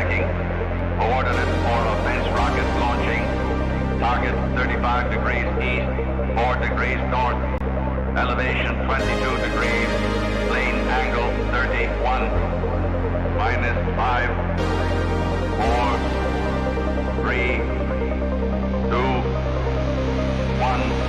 tracking. Coordinates for offense rocket launching. Target 35 degrees east, 4 degrees north. Elevation 22 degrees. Plane angle 31. Minus 5, 4, 3, 2, 1.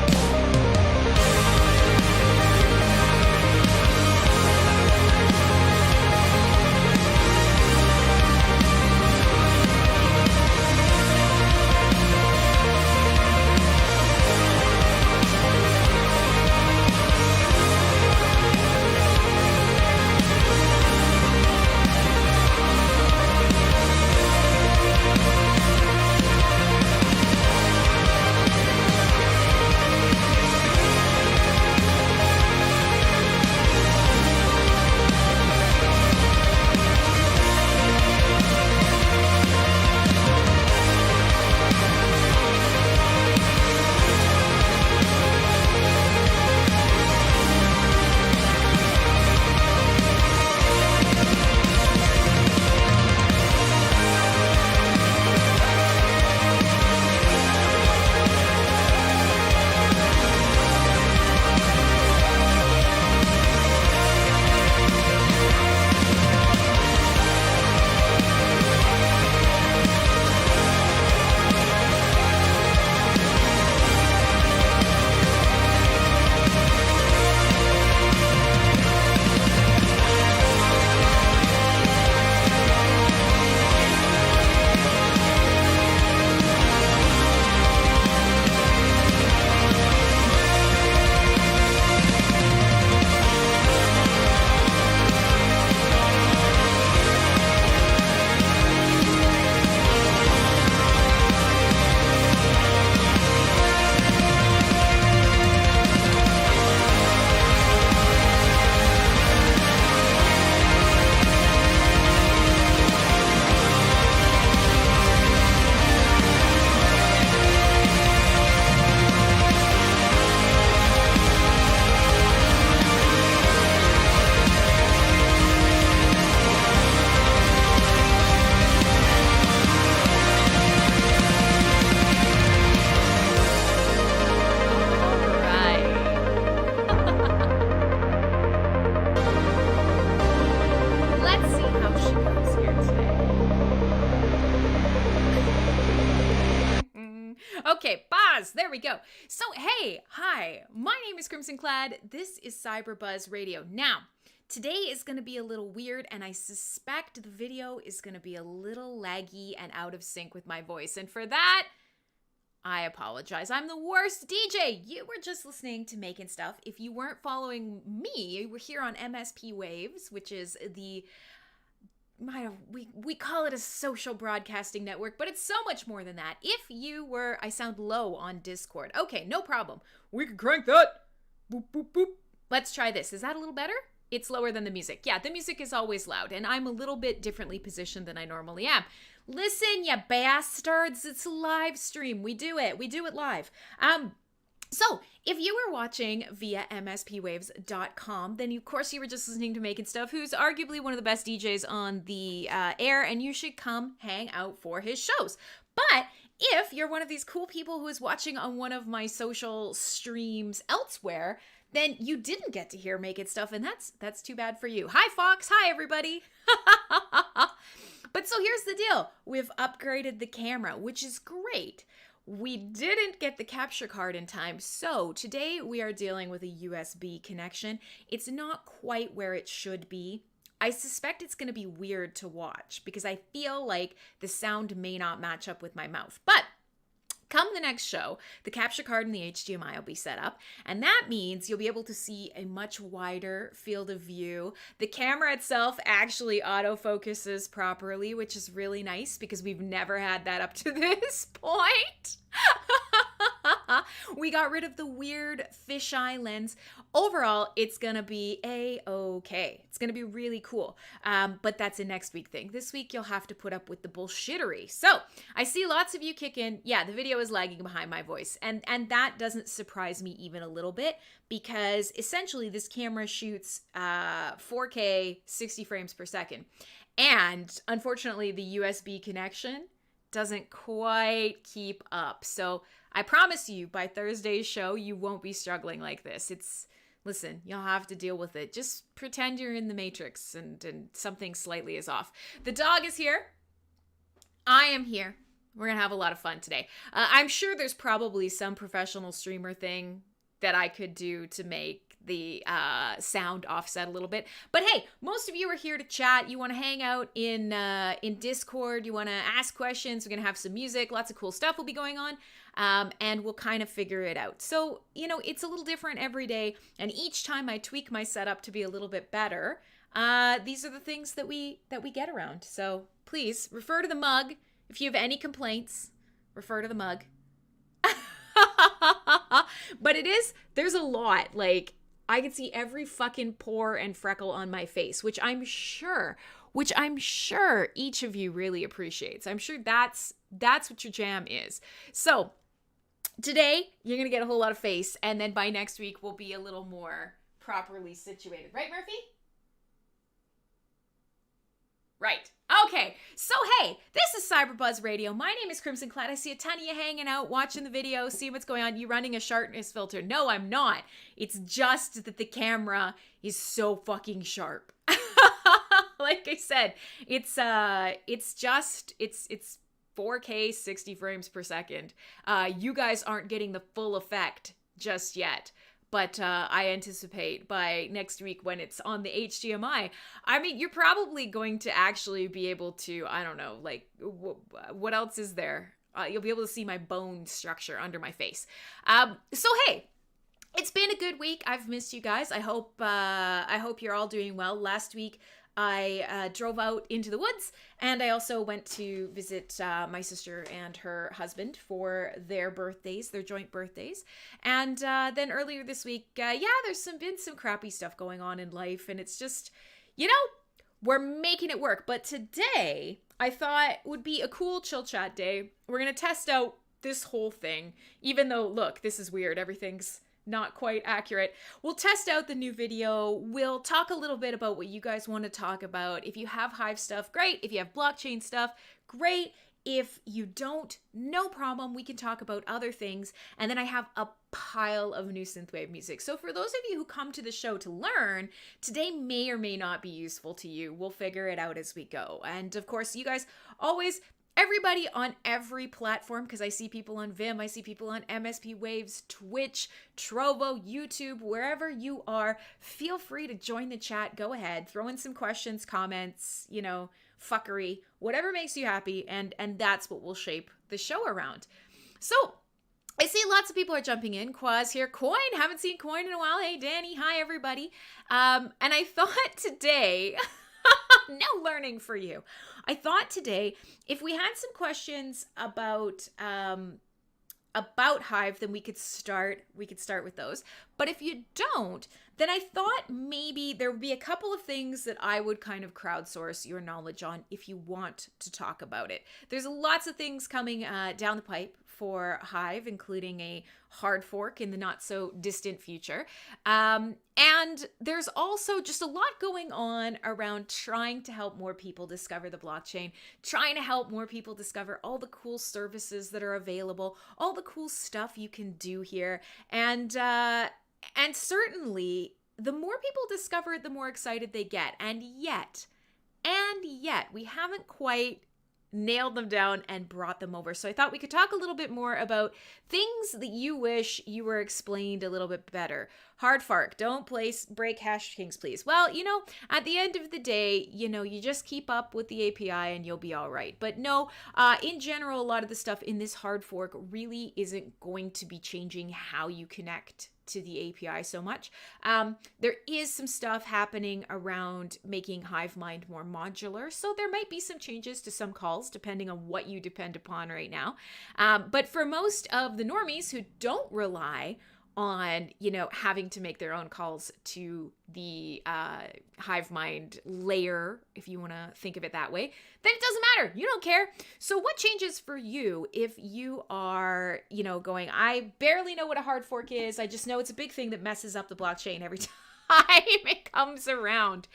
Okay, pause. There we go. So, hey, hi, my name is Crimsonclad. This is CyberBuzz Radio. Now, today is going to be a little weird, and I suspect the video is going to be a little laggy and out of sync with my voice. And for that, I apologize. I'm the worst DJ. You were just listening to Making Stuff. If you weren't following me, we're here on MSP Waves, which is the... we call it a social broadcasting network, but it's so much more than that. If you were... I sound low on Discord. Okay, no problem. We can crank that. Boop, boop, boop. Let's try this. Is that a little better? It's lower than the music. Yeah, the music is always loud, and I'm a little bit differently positioned than I normally am. Listen, you bastards. It's a live stream. We do it. We do it live. So, if you were watching via mspwaves.com, then of course you were just listening to Making Stuff, who's arguably one of the best DJs on the air, and you should come hang out for his shows. But if you're one of these cool people who is watching on one of my social streams elsewhere, then you didn't get to hear Making Stuff, and that's too bad for you. Hi, Fox. Hi, everybody. But so here's the deal. We've upgraded the camera, which is great. We didn't get the capture card in time, so today we are dealing with a USB connection. It's not quite where it should be. I suspect it's going to be weird to watch because I feel like the sound may not match up with my mouth. But come the next show, the capture card and the HDMI will be set up, and that means you'll be able to see a much wider field of view. The camera itself actually autofocuses properly, which is really nice because we've never had that up to this point. We got rid of the weird fisheye lens. Overall, it's gonna be a-okay. It's gonna be really cool. But that's a next week thing. This week, you'll have to put up with the bullshittery. So, I see lots of you kick in. Yeah, the video is lagging behind my voice. And that doesn't surprise me even a little bit, because essentially this camera shoots 4K 60 frames per second. And unfortunately, the USB connection doesn't quite keep up. So I promise you, by Thursday's show, you won't be struggling like this. Listen, you'll have to deal with it. Just pretend you're in the Matrix and something slightly is off. The dog is here. I am here. We're going to have a lot of fun today. I'm sure there's probably some professional streamer thing that I could do to make the sound offset a little bit. But hey, most of you are here to chat. You want to hang out in Discord. You want to ask questions. We're going to have some music. Lots of cool stuff will be going on. And we'll kind of figure it out. So, it's a little different every day. And each time I tweak my setup to be a little bit better, these are the things that we get around. So please refer to the mug. If you have any complaints, refer to the mug. But there's a lot. Like, I can see every fucking pore and freckle on my face, which I'm sure each of you really appreciates. I'm sure that's what your jam is. So today you're going to get a whole lot of face, and then by next week we'll be a little more properly situated. Right, Murphy? Right. Okay. So, hey, this is CyberBuzz Radio. My name is Crimsonclad. I see a ton of you hanging out, watching the video, see what's going on. You running a sharpness filter? No, I'm not. It's just that the camera is so fucking sharp. Like I said, it's 4K 60 frames per second. You guys aren't getting the full effect just yet. But I anticipate by next week when it's on the HDMI, you're probably going to actually be able to, I don't know, like, what else is there? You'll be able to see my bone structure under my face. So, hey, it's been a good week. I've missed you guys. I hope you're all doing well. Last week, I drove out into the woods, and I also went to visit my sister and her husband for their joint birthdays. And then earlier this week, there's been some crappy stuff going on in life, and it's just, we're making it work. But today, I thought would be a cool chill chat day. We're going to test out this whole thing, even though, look, this is weird. Everything's not quite accurate. We'll test out the new video. We'll talk a little bit about what you guys want to talk about. If you have Hive stuff, great. If you have blockchain stuff, great. If you don't, no problem. We can talk about other things. And then I have a pile of new Synthwave music. So for those of you who come to the show to learn, today may or may not be useful to you. We'll figure it out as we go. And of course, you guys always, everybody on every platform, because I see people on Vim, I see people on MSP Waves, Twitch, Trovo, YouTube, wherever you are, feel free to join the chat. Go ahead, throw in some questions, comments, fuckery, whatever makes you happy, and that's what we'll shape the show around. So, I see lots of people are jumping in. Quaz here. Coin, haven't seen Coin in a while. Hey, Danny. Hi, everybody. And I thought today... no learning for you. I thought today, if we had some questions about Hive, then we could start with those. But if you don't, then I thought maybe there would be a couple of things that I would kind of crowdsource your knowledge on if you want to talk about it. There's lots of things coming down the pipe for Hive, including a hard fork in the not so distant future. And there's also just a lot going on around trying to help more people discover the blockchain, trying to help more people discover all the cool services that are available, all the cool stuff you can do here. And certainly the more people discover it, the more excited they get. And yet, we haven't quite nailed them down and brought them over. So I thought we could talk a little bit more about things that you wish you were explained a little bit better. Hard fork, don't break hash kings, please. Well, at the end of the day, you just keep up with the API and you'll be all right. But no, in general, a lot of the stuff in this hard fork really isn't going to be changing how you connect to the API so much. There is some stuff happening around making HiveMind more modular. So there might be some changes to some calls depending on what you depend upon right now. But for most of the normies who don't rely on, having to make their own calls to the HiveMind layer, if you want to think of it that way, then it doesn't matter. You don't care. So what changes for you if you are, going, I barely know what a hard fork is. I just know it's a big thing that messes up the blockchain every time it comes around.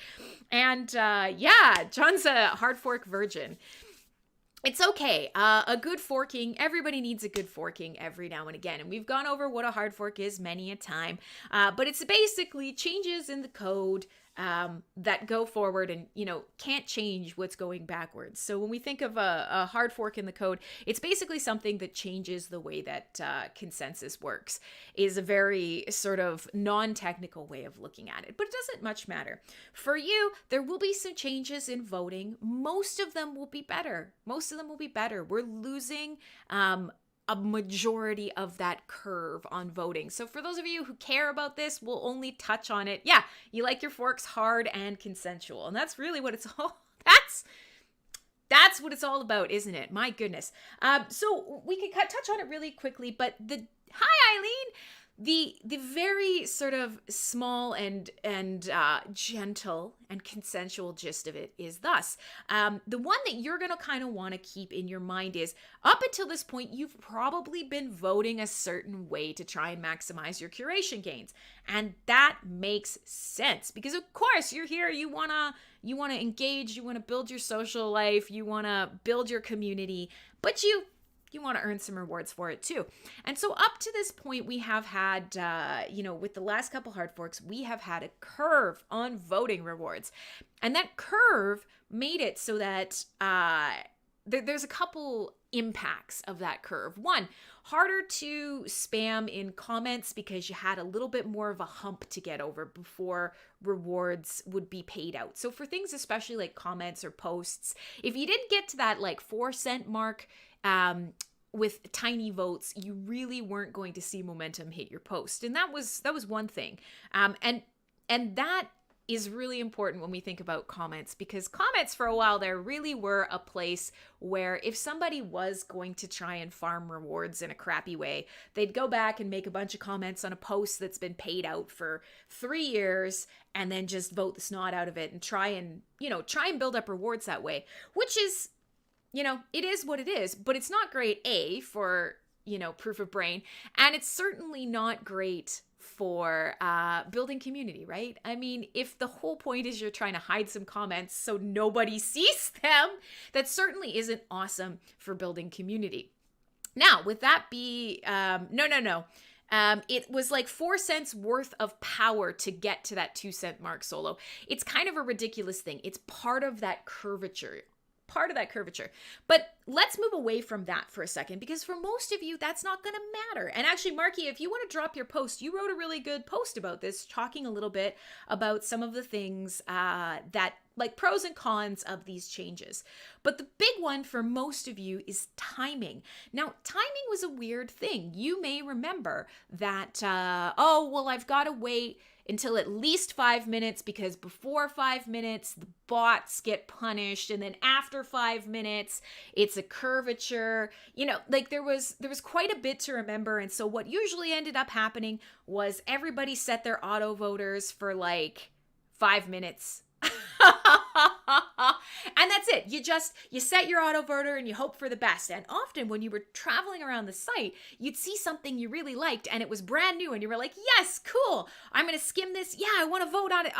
And John's a hard fork virgin. It's okay. A good forking, everybody needs a good forking every now and again. And we've gone over what a hard fork is many a time. But it's basically changes in the code that go forward and, can't change what's going backwards. So when we think of a hard fork in the code, it's basically something that changes the way that consensus works, is a very sort of non-technical way of looking at it, but it doesn't much matter. For you, there will be some changes in voting. Most of them will be better. We're losing a majority of that curve on voting. So for those of you who care about this, we'll only touch on it. Yeah, you like your forks hard and consensual. And that's really what it's all, that's what it's all about, isn't it? My goodness. So we could touch on it really quickly, but hi, Eileen. The very sort of small and gentle and consensual gist of it is thus. The one that you're going to kind of want to keep in your mind is, up until this point, you've probably been voting a certain way to try and maximize your curation gains. And that makes sense because, of course, you're here, you want to engage, you want to build your social life, you want to build your community, but you want to earn some rewards for it too. And so up to this point, we have had, with the last couple hard forks, we have had a curve on voting rewards. And that curve made it so that there's a couple impacts of that curve. One, harder to spam in comments because you had a little bit more of a hump to get over before rewards would be paid out. So for things especially like comments or posts, if you didn't get to that like 4-cent mark, with tiny votes, you really weren't going to see momentum hit your post. And that was one thing. And that is really important when we think about comments, because comments for a while there really were a place where if somebody was going to try and farm rewards in a crappy way, they'd go back and make a bunch of comments on a post that's been paid out for 3 years and then just vote the snot out of it and try and build up rewards that way, which is, it is what it is, but it's not great, for, proof of brain. And it's certainly not great for building community, right? I mean, if the whole point is you're trying to hide some comments so nobody sees them, that certainly isn't awesome for building community. Now, with that be, no. It was like 4 cents worth of power to get to that 2-cent mark solo. It's kind of a ridiculous thing. It's part of that curvature. But let's move away from that for a second, because for most of you, that's not going to matter. And actually, Marky, if you want to drop your post, you wrote a really good post about this, talking a little bit about some of the things that, like, pros and cons of these changes. But the big one for most of you is timing. Now, timing was a weird thing. You may remember that, I've got to wait until at least 5 minutes, because before 5 minutes, the bots get punished. And then after 5 minutes, it's a curvature. There was quite a bit to remember. And so what usually ended up happening was everybody set their auto voters for like 5 minutes. And that's it. You set your auto voter and you hope for the best. And often when you were traveling around the site, you'd see something you really liked and it was brand new and you were like, yes, cool, I'm going to skim this. Yeah, I want to vote on it.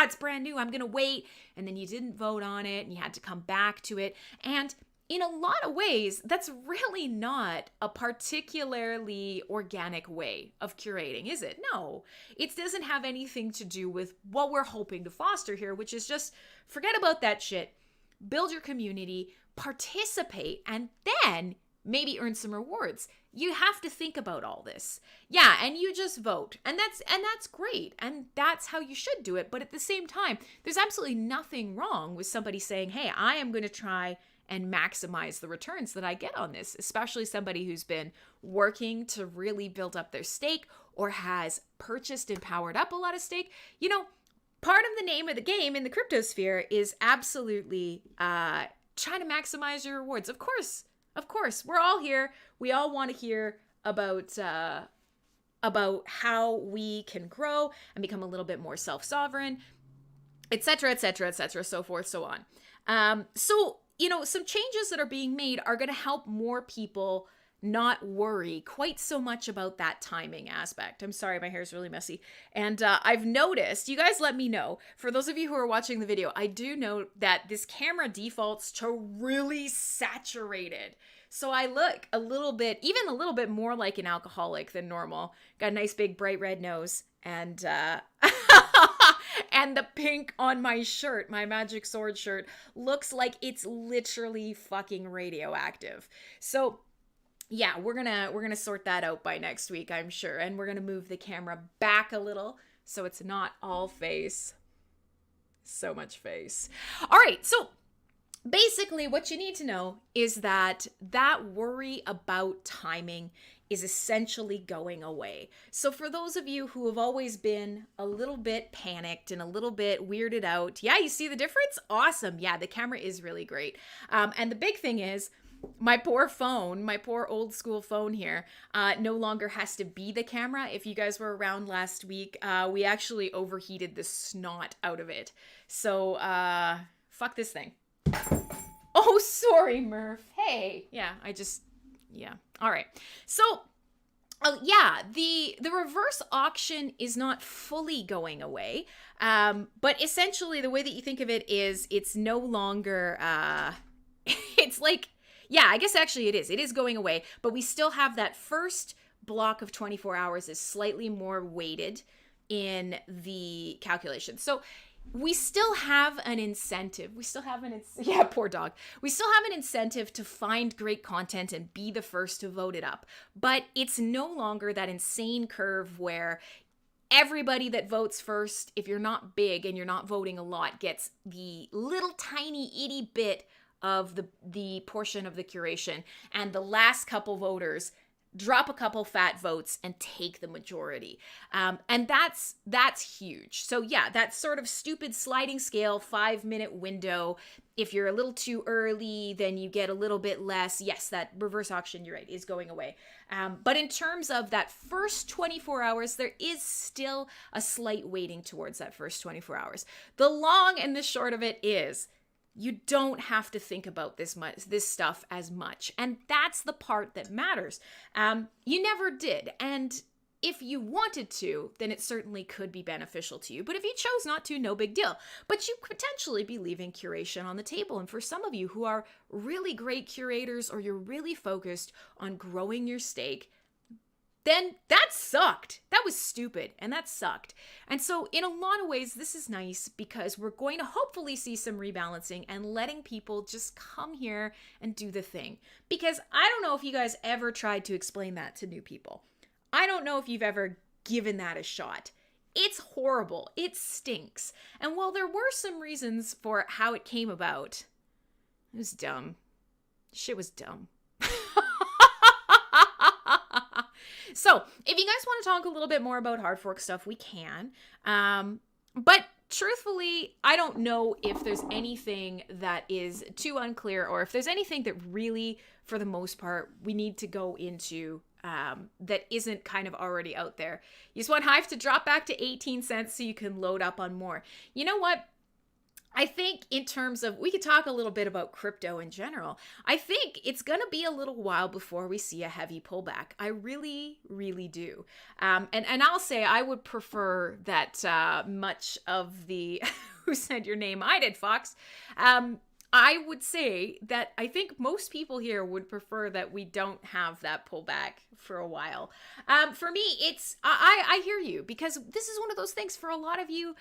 It's brand new. I'm going to wait. And then you didn't vote on it and you had to come back to it. And in a lot of ways, that's really not a particularly organic way of curating, is it? No, it doesn't have anything to do with what we're hoping to foster here, which is just forget about that shit, build your community, participate, and then maybe earn some rewards. You have to think about all this. Yeah, and you just vote. And that's great. And that's how you should do it. But at the same time, there's absolutely nothing wrong with somebody saying, hey, I am going to try and maximize the returns that I get on this, especially somebody who's been working to really build up their stake, or has purchased and powered up a lot of stake, you know, part of the name of the game in the cryptosphere is absolutely trying to maximize your rewards. Of course, we're all here. We all want to hear about how we can grow and become a little bit more self-sovereign, etc., etc., etc., so forth, so on. So, you know, some changes that are being made are going to help more people not worry quite so much about that timing aspect. I'm sorry, my hair is really messy. And I've noticed, you guys let me know, for those of you who are watching the video, I do note that this camera defaults to really saturated. So I look even a little bit more like an alcoholic than normal. Got a nice big bright red nose and and the pink on my shirt, my Magic Sword shirt, looks like it's literally fucking radioactive. So yeah, we're gonna sort that out by next week, I'm sure. And we're gonna move the camera back a little so it's not all face. So much face. All right, so basically what you need to know is that worry about timing is essentially going away. So for those of you who have always been a little bit panicked and a little bit weirded out, yeah, you see the difference? Awesome. Yeah, the camera is really great. And the big thing is, my poor old school phone here, no longer has to be the camera. If you guys were around last week, we actually overheated the snot out of it. So, fuck this thing. Oh, sorry, Murph. Hey. Yeah, all right. So, yeah, the reverse auction is not fully going away. But essentially the way that you think of it is it's no longer, it's like, yeah, I guess actually it is. It is going away, but we still have that first block of 24 hours is slightly more weighted in the calculation. So we still have an incentive. Yeah, poor dog. We still have an incentive to find great content and be the first to vote it up. But it's no longer that insane curve where everybody that votes first, if you're not big and you're not voting a lot, gets the little tiny itty bit of the portion of the curation, and the last couple voters drop a couple fat votes and take the majority. And that's huge. So yeah, that sort of stupid sliding scale 5-minute window. If you're a little too early, then you get a little bit less. Yes, that reverse auction, you're right, is going away. But in terms of that first 24 hours, there is still a slight weighting towards that first 24 hours. The long and the short of it is, you don't have to think about this stuff as much. And that's the part that matters. You never did. And if you wanted to, then it certainly could be beneficial to you. But if you chose not to, no big deal. But you could potentially be leaving curation on the table. And for some of you who are really great curators, or you're really focused on growing your stake, then that sucked. That was stupid, and that sucked. And so in a lot of ways, this is nice because we're going to hopefully see some rebalancing and letting people just come here and do the thing. Because I don't know if you guys ever tried to explain that to new people. I don't know if you've ever given that a shot. It's horrible. It stinks. And while there were some reasons for how it came about, it was dumb. Shit was dumb. So, if you guys want to talk a little bit more about hard fork stuff, we can. But truthfully, I don't know if there's anything that is too unclear, or if there's anything that really, for the most part, we need to go into that isn't kind of already out there. You just want Hive to drop back to 18 cents so you can load up on more. You know what? I think in terms of, we could talk a little bit about crypto in general. I think it's going to be a little while before we see a heavy pullback. I really, really do. And I'll say I would prefer that much of the, who said your name? I did, Fox. I would say that I think most people here would prefer that we don't have that pullback for a while. For me, it's, I hear you, because this is one of those things for a lot of you.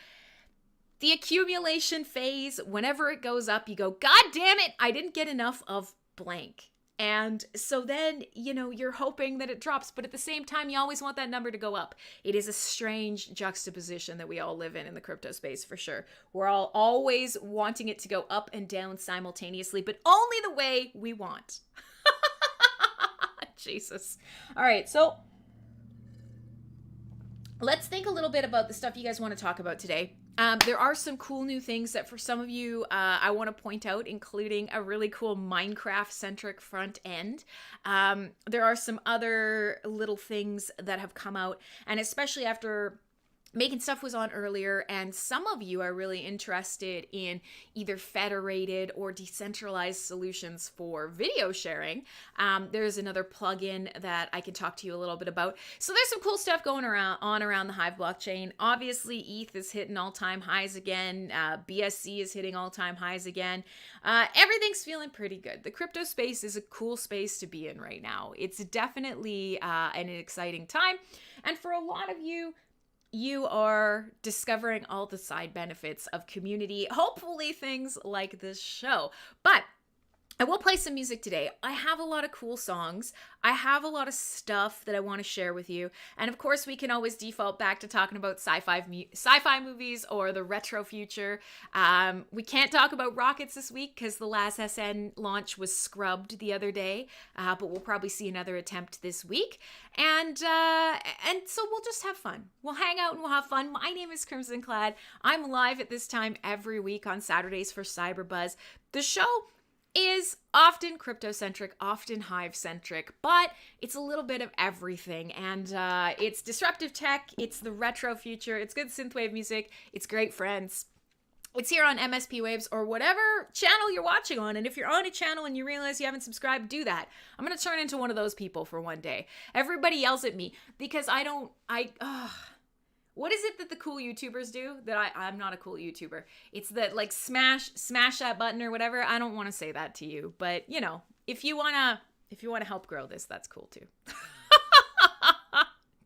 The accumulation phase, whenever it goes up, you go, God damn it, I didn't get enough of blank. And so then, you know, you're hoping that it drops, but at the same time, you always want that number to go up. It is a strange juxtaposition that we all live in the crypto space, for sure. We're all always wanting it to go up and down simultaneously, but only the way we want. Jesus. All right, so let's think a little bit about the stuff you guys want to talk about today. There are some cool new things that for some of you I want to point out, including a really cool Minecraft-centric front end. There are some other little things that have come out, and especially after Making Stuff was on earlier, and some of you are really interested in either federated or decentralized solutions for video sharing. There's another plugin that I can talk to you a little bit about. So there's some cool stuff going around the Hive blockchain. Obviously, ETH is hitting all-time highs again. BSC is hitting all-time highs again. Everything's feeling pretty good. The crypto space is a cool space to be in right now. It's definitely an exciting time. And for a lot of you, you are discovering all the side benefits of community, hopefully things like this show. But I will play some music today. I have a lot of cool songs. I have a lot of stuff that I want to share with you. And of course, we can always default back to talking about sci-fi movies or the retro future. We can't talk about rockets this week because the last SN launch was scrubbed the other day. But we'll probably see another attempt this week. And so we'll just have fun. We'll hang out and we'll have fun. My name is Crimsonclad. I'm live at this time every week on Saturdays for CyberBuzz. The show is often crypto-centric, often Hive-centric, but it's a little bit of everything. And it's disruptive tech, it's the retro future, it's good synthwave music, it's great friends. It's here on MSP Waves or whatever channel you're watching on. And if you're on a channel and you realize you haven't subscribed, do that. I'm going to turn into one of those people for one day. Everybody yells at me because what is it that the cool YouTubers do that I'm not a cool YouTuber? It's that like smash that button or whatever. I don't want to say that to you, but you know, if you want to help grow this, that's cool too.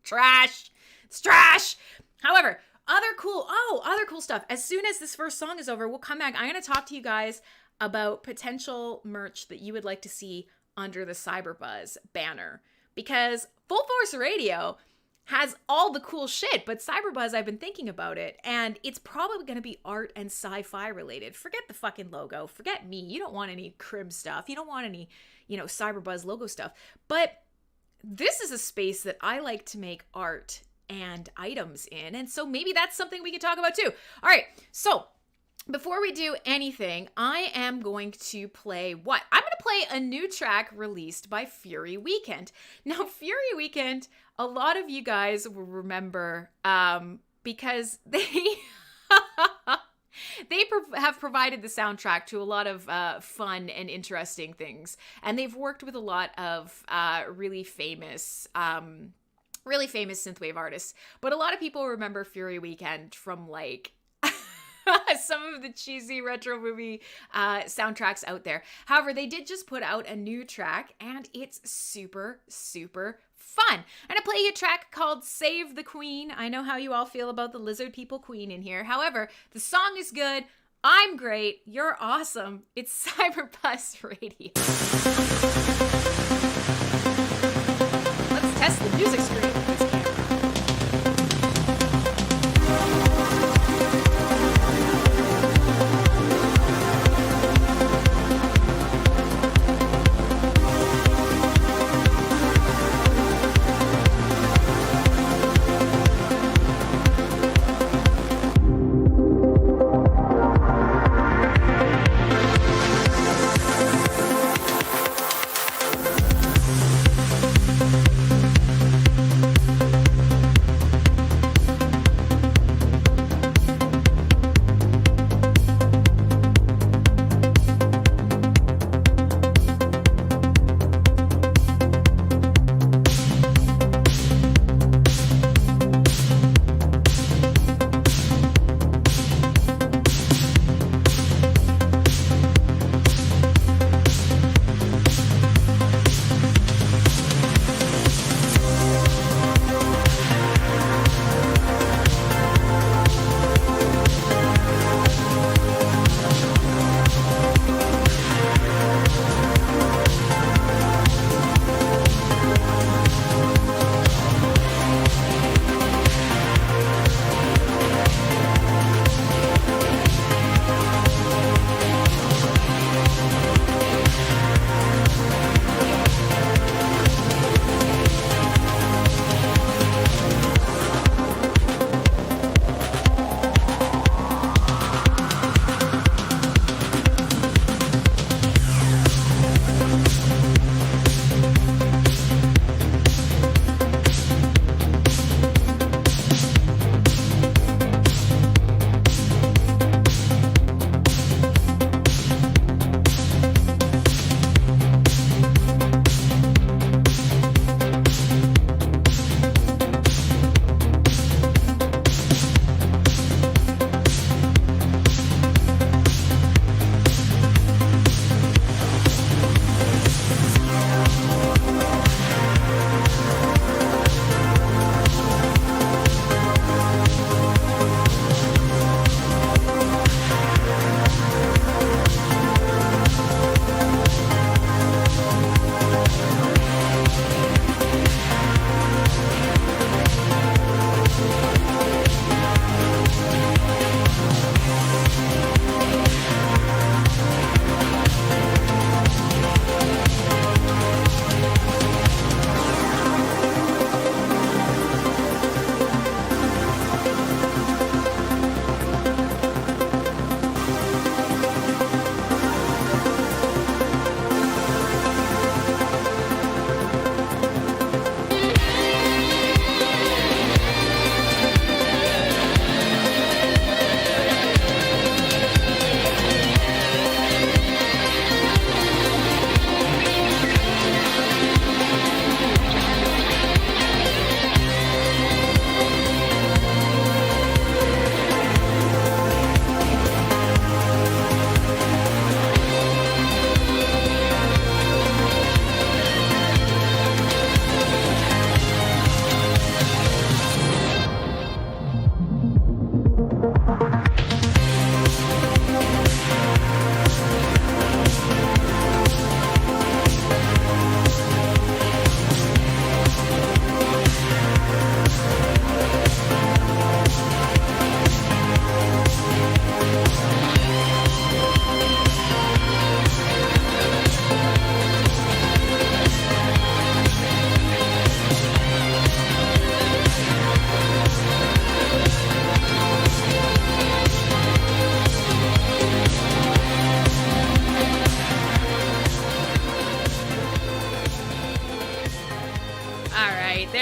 Trash. It's trash. However, other cool stuff. As soon as this first song is over, we'll come back. I'm going to talk to you guys about potential merch that you would like to see under the CyberBuzz banner, because Full Force Radio has all the cool shit, but CyberBuzz, I've been thinking about it, and it's probably going to be art and sci-fi related. Forget the fucking logo. Forget me. You don't want any Crim stuff. You don't want any, CyberBuzz logo stuff. But this is a space that I like to make art and items in, and so maybe that's something we could talk about too. All right, so before we do anything, I am going to play what? I'm going to play a new track released by Fury Weekend. Now, Fury Weekend, a lot of you guys will remember because they have provided the soundtrack to a lot of fun and interesting things. And they've worked with a lot of really famous synthwave artists. But a lot of people remember Fury Weekend from like some of the cheesy retro movie soundtracks out there. However, they did just put out a new track, and it's super, super fun. I'm gonna play you a track called Save the Queen. I know how you all feel about the lizard people queen in here. However, the song is good. I'm great. You're awesome. It's CyberBuzz Radio. Let's test the music screen with this camera.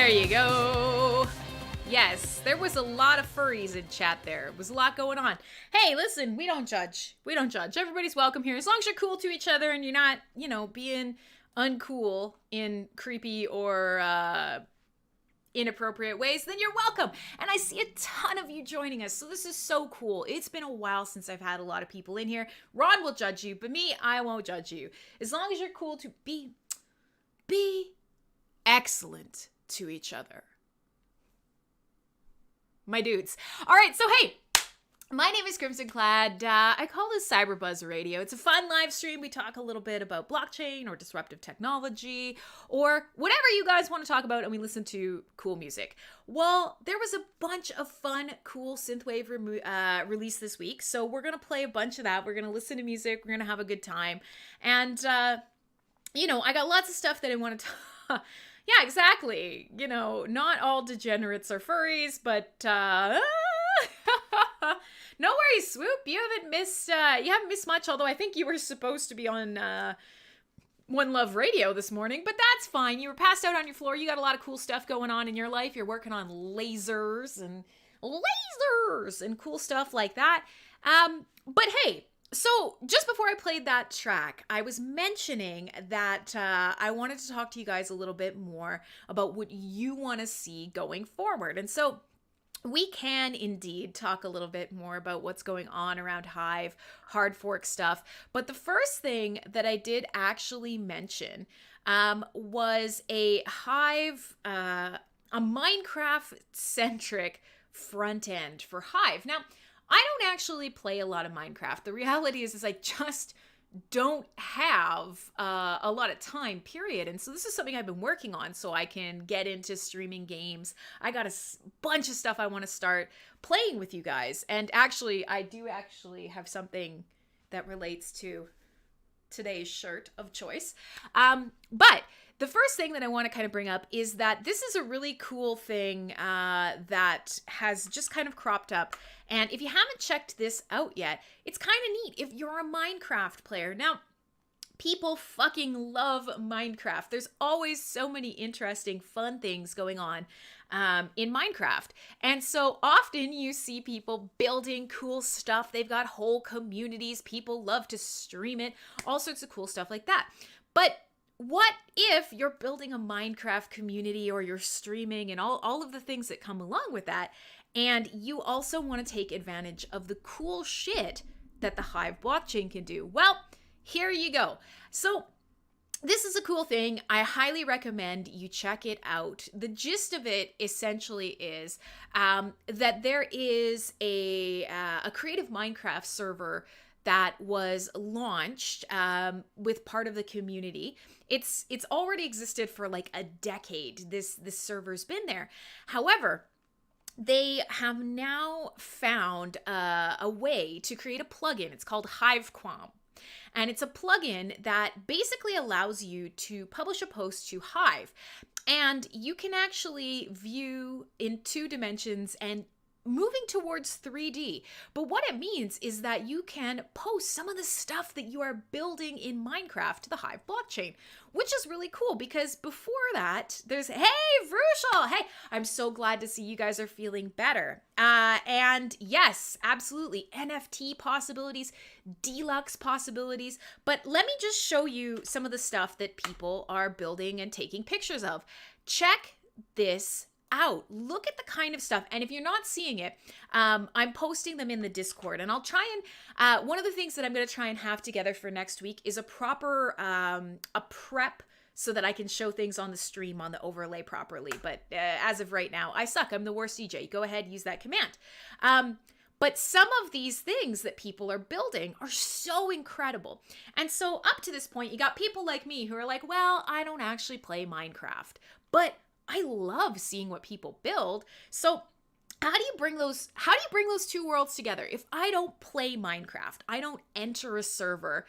There you go. Yes, there was a lot of furries in chat there. It was a lot going on. Hey, listen, we don't judge. We don't judge. Everybody's welcome here. As long as you're cool to each other and you're not, being uncool in creepy or inappropriate ways, then you're welcome. And I see a ton of you joining us, so this is so cool. It's been a while since I've had a lot of people in here. Ron will judge you, but me, I won't judge you. As long as you're cool to be excellent to each other. My dudes. All right, so hey, my name is Crimsonclad. I call this CyberBuzz Radio. It's a fun live stream. We talk a little bit about blockchain or disruptive technology or whatever you guys want to talk about, and we listen to cool music. Well, there was a bunch of fun, cool Synthwave release this week, so we're going to play a bunch of that. We're going to listen to music. We're going to have a good time. And, I got lots of stuff that I want to talk. Yeah, exactly. Not all degenerates are furries, but no worries, Swoop. You haven't missed much, although I think you were supposed to be on One Love Radio this morning, but that's fine. You were passed out on your floor. You got a lot of cool stuff going on in your life. You're working on lasers and cool stuff like that. But hey, so just before I played that track, I was mentioning that I wanted to talk to you guys a little bit more about what you want to see going forward. And so we can indeed talk a little bit more about what's going on around Hive, hard fork stuff. But the first thing that I did actually mention was a Hive, a Minecraft-centric front end for Hive. Now, I don't actually play a lot of Minecraft. The reality is I just don't have a lot of time, period. And so this is something I've been working on so I can get into streaming games. I got a bunch of stuff I want to start playing with you guys. And actually, I do actually have something that relates to today's shirt of choice. But the first thing that I want to kind of bring up is that this is a really cool thing that has just kind of cropped up. And if you haven't checked this out yet, it's kind of neat if you're a Minecraft player. Now, people fucking love Minecraft. There's always so many interesting, fun things going on in Minecraft. And so often you see people building cool stuff. They've got whole communities. People love to stream it. All sorts of cool stuff like that. But what if you're building a Minecraft community or you're streaming and all of the things that come along with that, and you also want to take advantage of the cool shit that the Hive blockchain can do? Well, here you go. So this is a cool thing. I highly recommend you check it out. The gist of it essentially is that there is a creative Minecraft server that was launched with part of the community. It's already existed for like a decade. This server's been there. However, they have now found a way to create a plugin. It's called HiveQuam. And it's a plugin that basically allows you to publish a post to Hive. And you can actually view in 2 dimensions and moving towards 3D. But what it means is that you can post some of the stuff that you are building in Minecraft to the Hive blockchain, which is really cool because before that, there's, hey, Vrushal, hey, I'm so glad to see you guys are feeling better. And yes, absolutely, NFT possibilities, deluxe possibilities, but let me just show you some of the stuff that people are building and taking pictures of. Check this out. Look at the kind of stuff. And if you're not seeing it, I'm posting them in the Discord, and I'll try and one of the things that I'm going to try and have together for next week is a proper a prep so that I can show things on the stream on the overlay properly. But as of right now, I suck. I'm the worst DJ. Go ahead, use that command. But some of these things that people are building are so incredible. And so up to this point, you got people like me who are like, well, I don't actually play Minecraft, but I love seeing what people build. So how do you bring those 2 worlds together? If I don't play Minecraft, I don't enter a server,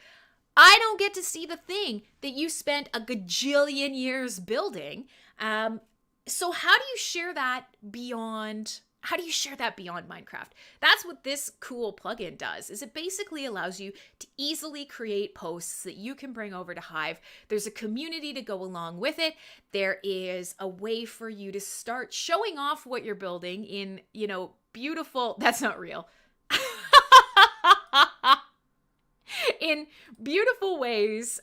I don't get to see the thing that you spent a gajillion years building. So how do you share that beyond how do you share that beyond Minecraft? That's what this cool plugin does, is it basically allows you to easily create posts that you can bring over to Hive. There's a community to go along with it. There is a way for you to start showing off what you're building in, beautiful, that's not real. In beautiful ways,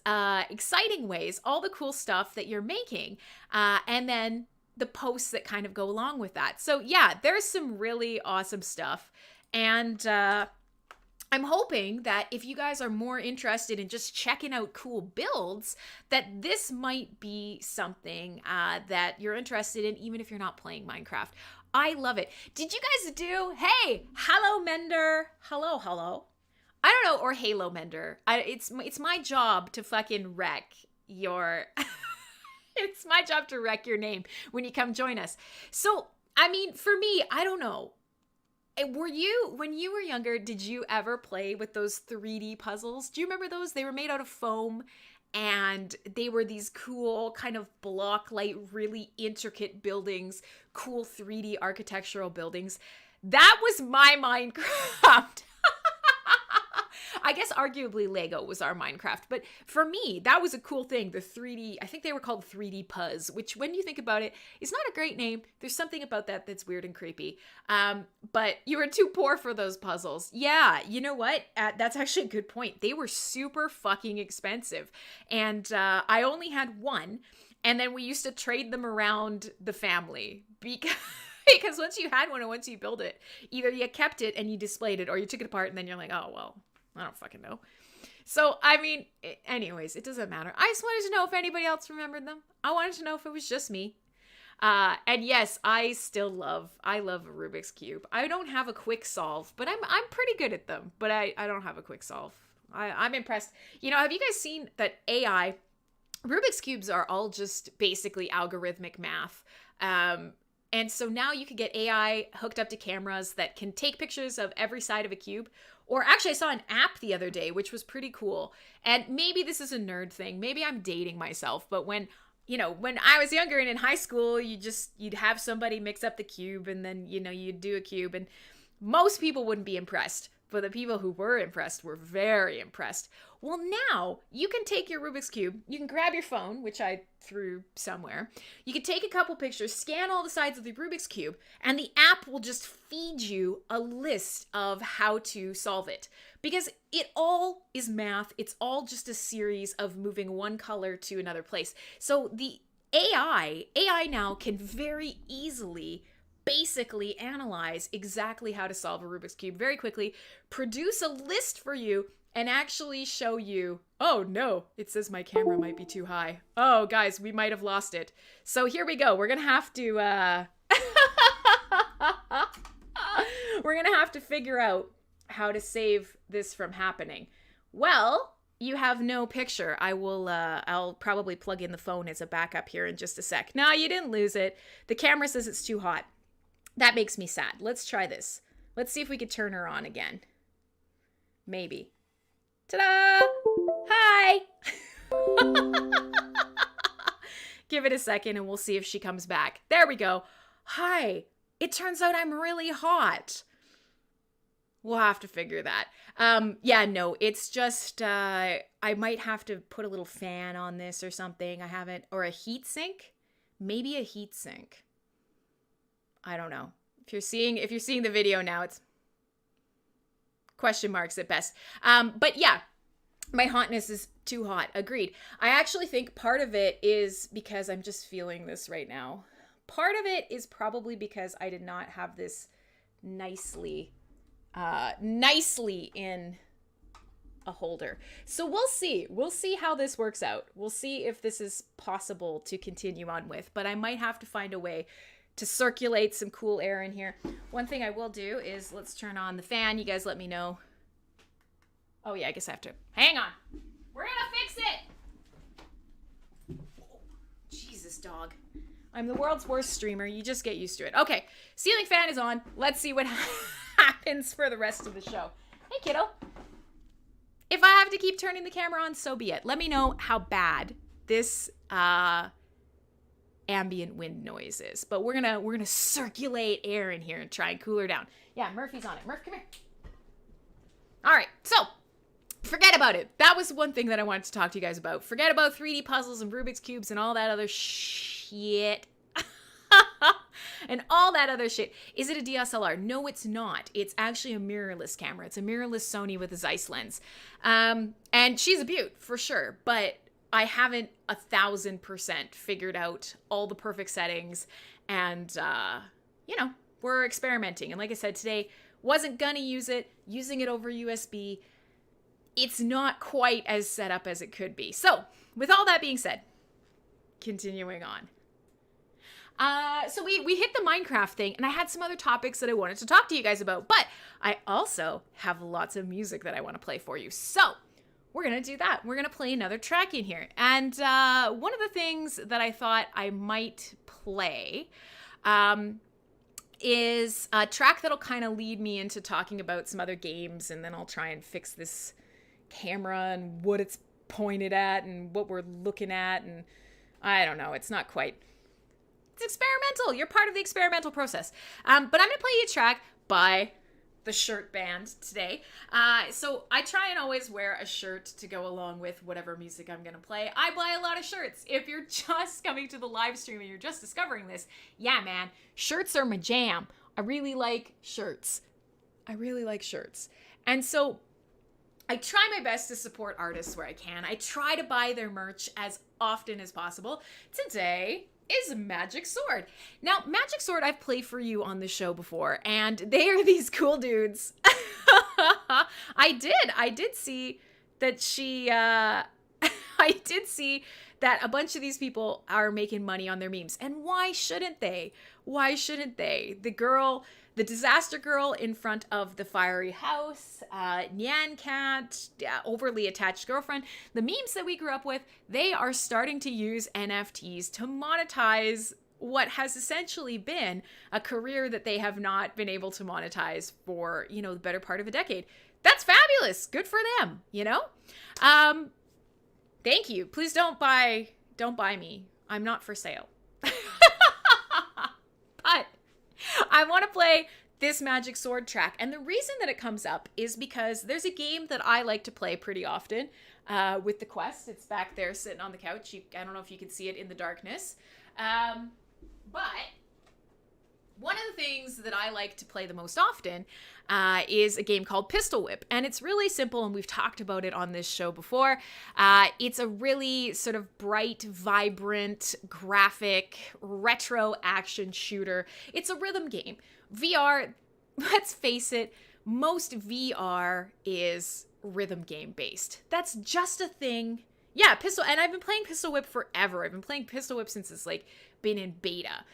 exciting ways, all the cool stuff that you're making, and then the posts that kind of go along with that. So yeah, there's some really awesome stuff. And I'm hoping that if you guys are more interested in just checking out cool builds, that this might be something that you're interested in, even if you're not playing Minecraft. I love it. Did you guys do, hey, hello Mender, hello. I don't know, or Halo Mender. It's my job to fucking wreck your... It's my job to wreck your name when you come join us. So, I mean, for me, I don't know. When you were younger, did you ever play with those 3D puzzles? Do you remember those? They were made out of foam, and they were these cool kind of block-like, really intricate buildings, cool 3D architectural buildings. That was my Minecraft. I guess arguably Lego was our Minecraft, but for me, that was a cool thing. The 3D, I think they were called 3D Puzz, which when you think about it, is not a great name. There's something about that that's weird and creepy. But you were too poor for those puzzles. Yeah, you know what? That's actually a good point. They were super fucking expensive. And I only had one, and then we used to trade them around the family because once you had one and once you built it, either you kept it and you displayed it, or you took it apart and then you're like, oh, well, I don't fucking know. So, I mean, anyways, it doesn't matter. I just wanted to know if anybody else remembered them. I wanted to know if it was just me. And yes, I love a Rubik's Cube. I don't have a quick solve, but I'm pretty good at them. But I don't have a quick solve. I'm impressed. Have you guys seen that AI, Rubik's Cubes are all just basically algorithmic math. And so now you could get AI hooked up to cameras that can take pictures of every side of a cube. Or actually, I saw an app the other day, which was pretty cool. And maybe this is a nerd thing. Maybe I'm dating myself. But when I was younger and in high school, you'd have somebody mix up the cube and then, you'd do a cube. And most people wouldn't be impressed. But the people who were impressed were very impressed. Well, now you can take your Rubik's Cube, you can grab your phone, which I threw somewhere. You can take a couple pictures, scan all the sides of the Rubik's Cube, and the app will just feed you a list of how to solve it. Because it all is math. It's all just a series of moving one color to another place. So the AI now can very easily basically analyze exactly how to solve a Rubik's Cube very quickly, produce a list for you, and actually show you, oh no, it says my camera might be too high. Oh, guys, we might have lost it. So here we go. We're going to have to, figure out how to save this from happening. Well, you have no picture. I'll probably plug in the phone as a backup here in just a sec. No, you didn't lose it. The camera says it's too hot. That makes me sad. Let's try this. Let's see if we could turn her on again. Maybe. Ta-da! Hi! Give it a second and we'll see if she comes back. There we go. Hi. It turns out I'm really hot. We'll have to figure that. Yeah, no, it's just, I might have to put a little fan on this or something. Or a heat sink. Maybe a heat sink. I don't know. If you're seeing the video now, it's question marks at best. But yeah, my hotness is too hot. Agreed. I actually think part of it is because I'm just feeling this right now. Part of it is probably because I did not have this nicely in a holder. So we'll see. We'll see how this works out. We'll see if this is possible to continue on with, but I might have to find a way to circulate some cool air in here. One thing I will do is let's turn on the fan. You guys let me know. Oh yeah, I guess I have to. Hang on. We're gonna fix it. Jesus, dog. I'm the world's worst streamer. You just get used to it. Okay, ceiling fan is on. Let's see what happens for the rest of the show. Hey, kiddo. If I have to keep turning the camera on, so be it. Let me know how bad this ambient wind noises. But we're gonna circulate air in here and try and cool her down. Yeah, Murphy's on it. Murph, come here. All right, so forget about it. That was one thing that I wanted to talk to you guys about. Forget about 3D puzzles and Rubik's Cubes and all that other shit. And all that other shit. Is it a DSLR? No, it's not. It's actually a mirrorless camera. It's a mirrorless Sony with a Zeiss lens. And she's a beaut, for sure. But I haven't 1,000% figured out all the perfect settings. And, we're experimenting. And like I said, today, wasn't gonna use it. Using it over USB. It's not quite as set up as it could be. So, with all that being said, continuing on. So we hit the Minecraft thing, and I had some other topics that I wanted to talk to you guys about, but I also have lots of music that I want to play for you. So we're going to do that. We're going to play another track in here. And one of the things that I thought I might play is a track that'll kind of lead me into talking about some other games, and then I'll try and fix this camera and what it's pointed at and what we're looking at, and I don't know, it's not quite... It's experimental. You're part of the experimental process. But I'm going to play you a track by the Shirt Band today. So I try and always wear a shirt to go along with whatever music I'm going to play. I buy a lot of shirts. If you're just coming to the live stream and you're just discovering this, yeah, man, shirts are my jam. I really like shirts. And so I try my best to support artists where I can. I try to buy their merch as often as possible. Today is Magic Sword. Now, Magic Sword I've played for you on the show before, and they are these cool dudes. I did see that I did see that a bunch of these people are making money on their memes. And why shouldn't they? The disaster girl in front of the fiery house, Nyan Cat, overly attached girlfriend, the memes that we grew up with, they are starting to use NFTs to monetize what has essentially been a career that they have not been able to monetize for, the better part of a decade. That's fabulous. Good for them, Thank you. Please don't buy me. I'm not for sale. But I want to play this Magic Sword track. And the reason that it comes up is because there's a game that I like to play pretty often with the Quest. It's back there sitting on the couch. I don't know if you can see it in the darkness. But one of the things that I like to play the most often is a game called Pistol Whip. And it's really simple, and we've talked about it on this show before. It's a really sort of bright, vibrant, graphic, retro action shooter. It's a rhythm game. VR, let's face it, most VR is rhythm game based. That's just a thing. Yeah, and I've been playing Pistol Whip forever. I've been playing Pistol Whip since it's been in beta.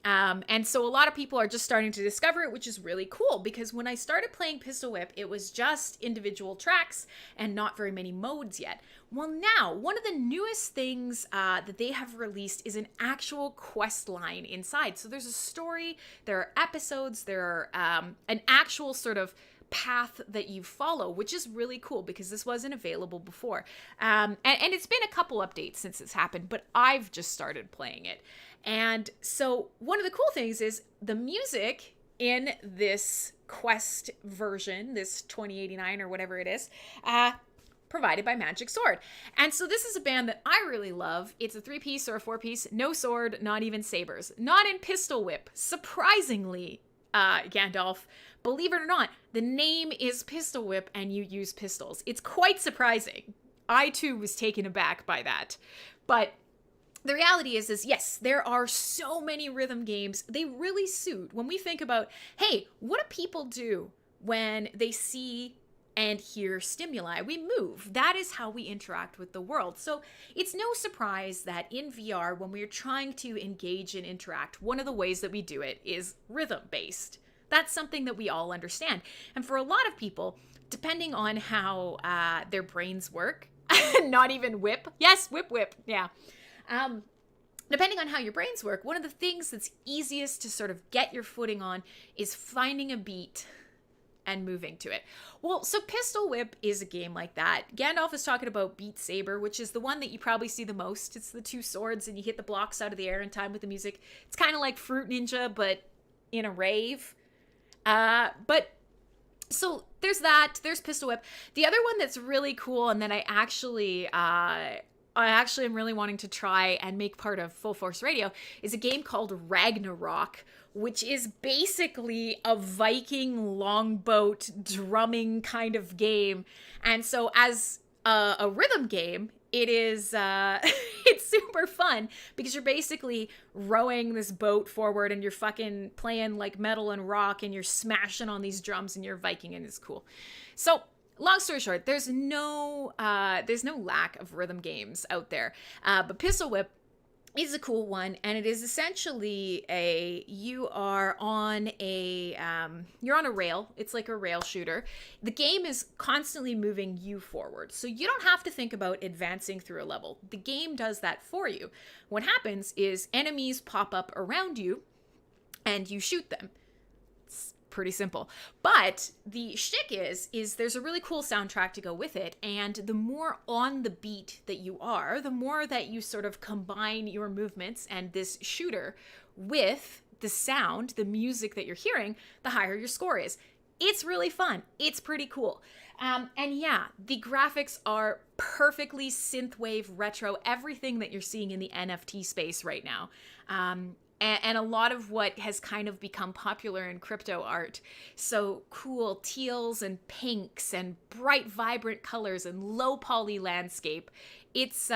And so a lot of people are just starting to discover it, which is really cool, because when I started playing Pistol Whip, it was just individual tracks and not very many modes yet. Well, now, one of the newest things that they have released is an actual quest line inside. So there's a story, there are episodes, there are an actual sort of path that you follow, which is really cool because this wasn't available before. And it's been a couple updates since it's happened, but I've just started playing it. And so one of the cool things is the music in this Quest version, this 2089 or whatever it is, provided by Magic Sword. And so this is a band that I really love. It's a 3-piece or a 4-piece, no sword, not even sabers, not in Pistol Whip. Surprisingly, Gandalf, believe it or not, the name is Pistol Whip and you use pistols. It's quite surprising. I too was taken aback by that. But the reality is yes, there are so many rhythm games. They really suit when we think about, hey, what do people do when they see and hear stimuli? We move. That is how we interact with the world. So it's no surprise that in VR, when we're trying to engage and interact, one of the ways that we do it is rhythm-based. That's something that we all understand. And for a lot of people, depending on how their brains work, not even whip. Yes, whip. Yeah. Depending on how your brains work, one of the things that's easiest to sort of get your footing on is finding a beat and moving to it. Well, so Pistol Whip is a game like that. Gandalf is talking about Beat Saber, which is the one that you probably see the most. It's the 2 swords and you hit the blocks out of the air in time with the music. It's kind of like Fruit Ninja, but in a rave. But so there's that. There's Pistol Whip. The other one that's really cool and that I actually am really wanting to try and make part of Full Force Radio is a game called Ragnarok, which is basically a Viking longboat drumming kind of game. And so as a rhythm game, it is it's super fun because you're basically rowing this boat forward and you're fucking playing like metal and rock and you're smashing on these drums and you're Viking and it's cool. So long story short, there's no lack of rhythm games out there, but Pistol Whip is a cool one, and it is essentially you're on a rail. It's like a rail shooter. The game is constantly moving you forward, so you don't have to think about advancing through a level. The game does that for you. What happens is enemies pop up around you, and you shoot them. Pretty simple. But the shtick is there's a really cool soundtrack to go with it, and the more on the beat that you are, the more that you sort of combine your movements and this shooter with the sound, the music that you're hearing, the higher your score is. It's really fun. It's pretty cool. And yeah, the graphics are perfectly synthwave retro, everything that you're seeing in the NFT space right now. And a lot of what has kind of become popular in crypto art. So cool teals and pinks and bright, vibrant colors and low poly landscape. It's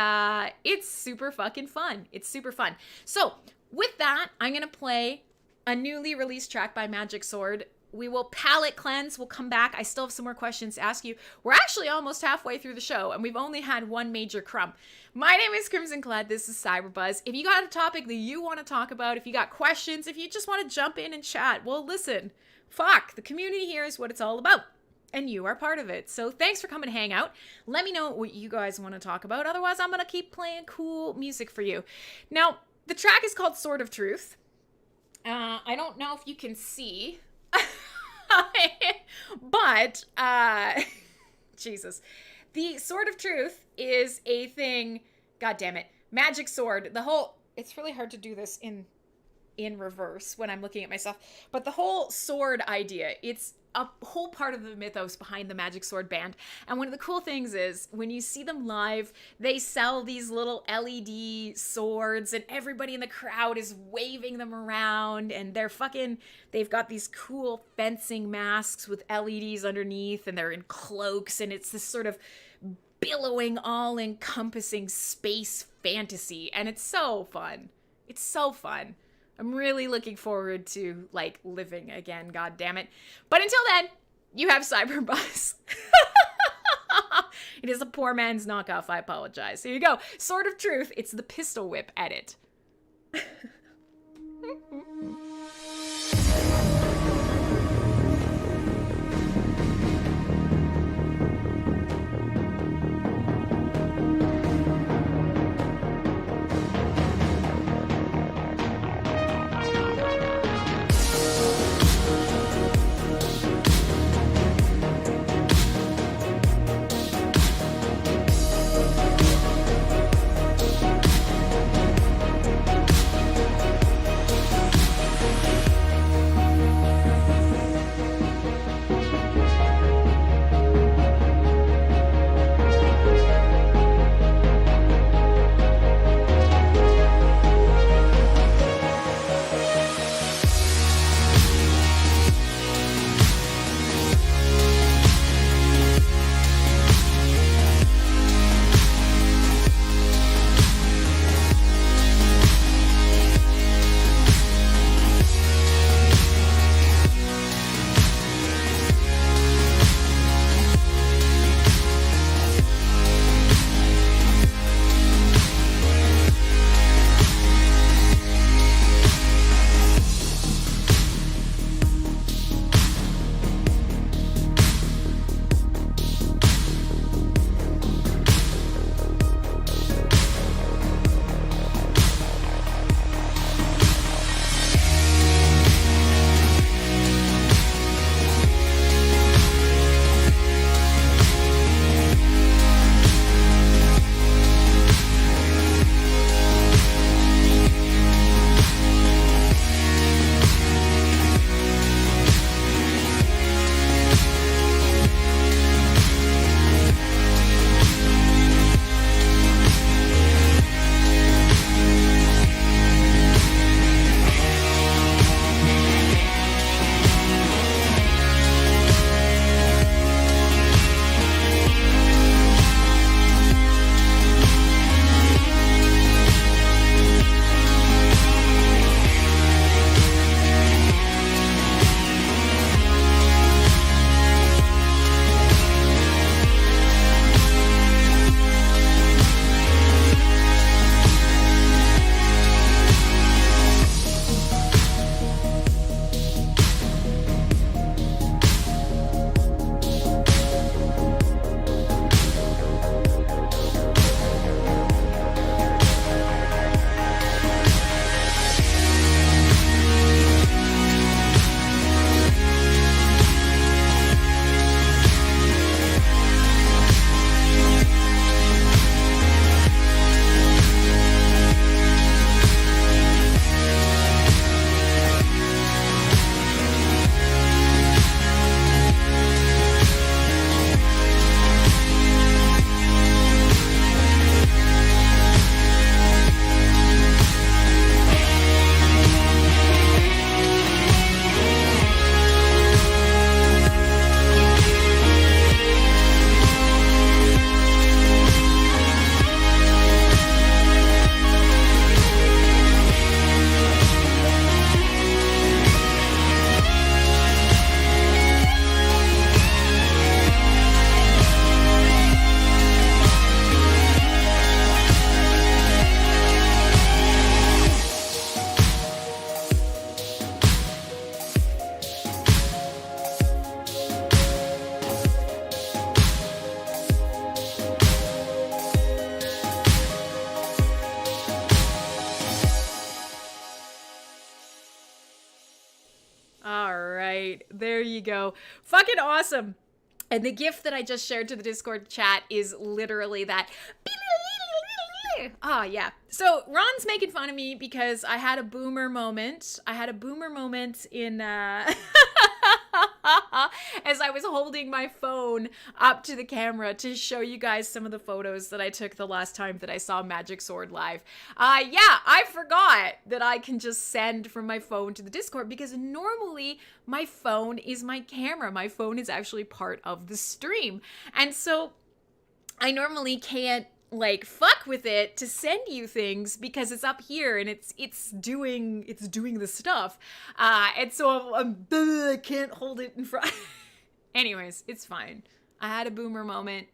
super fucking fun. It's super fun. So with that, I'm going to play a newly released track by Magic Sword. We will palate cleanse. We'll come back. I still have some more questions to ask you. We're actually almost halfway through the show, and we've only had one major crumb. My name is Crimsonclad. This is CyberBuzz. If you got a topic that you want to talk about, if you got questions, if you just want to jump in and chat, well, listen. Fuck. The community here is what it's all about, and you are part of it. So thanks for coming to hang out. Let me know what you guys want to talk about. Otherwise, I'm going to keep playing cool music for you. Now, the track is called Sword of Truth. I don't know if you can see... but Jesus, the Sword of Truth is a thing. God damn it, Magic Sword. It's really hard to do this in reverse when I'm looking at myself. But the whole sword idea, it's a whole part of the mythos behind the Magic Sword band. And one of the cool things is when you see them live, they sell these little LED swords and everybody in the crowd is waving them around, and they've got these cool fencing masks with LEDs underneath, and they're in cloaks, and it's this sort of billowing, all-encompassing space fantasy, and it's so fun. It's so fun. I'm really looking forward to, living again, god damn it. But until then, you have CyberBuzz. It is a poor man's knockoff, I apologize. Here you go. Sword of Truth, it's the Pistol Whip edit. There you go. Fucking awesome. And the GIF that I just shared to the Discord chat is literally that. Oh, yeah. So Ron's making fun of me because I had a boomer moment. In, as I was holding my phone up to the camera to show you guys some of the photos that I took the last time that I saw Magic Sword live. Yeah, I forgot that I can just send from my phone to the Discord because normally my phone is my camera. My phone is actually part of the stream. And so I normally can't fuck with it to send you things because it's up here and it's doing the stuff. And so I can't hold it in front. Anyways, it's fine. I had a boomer moment.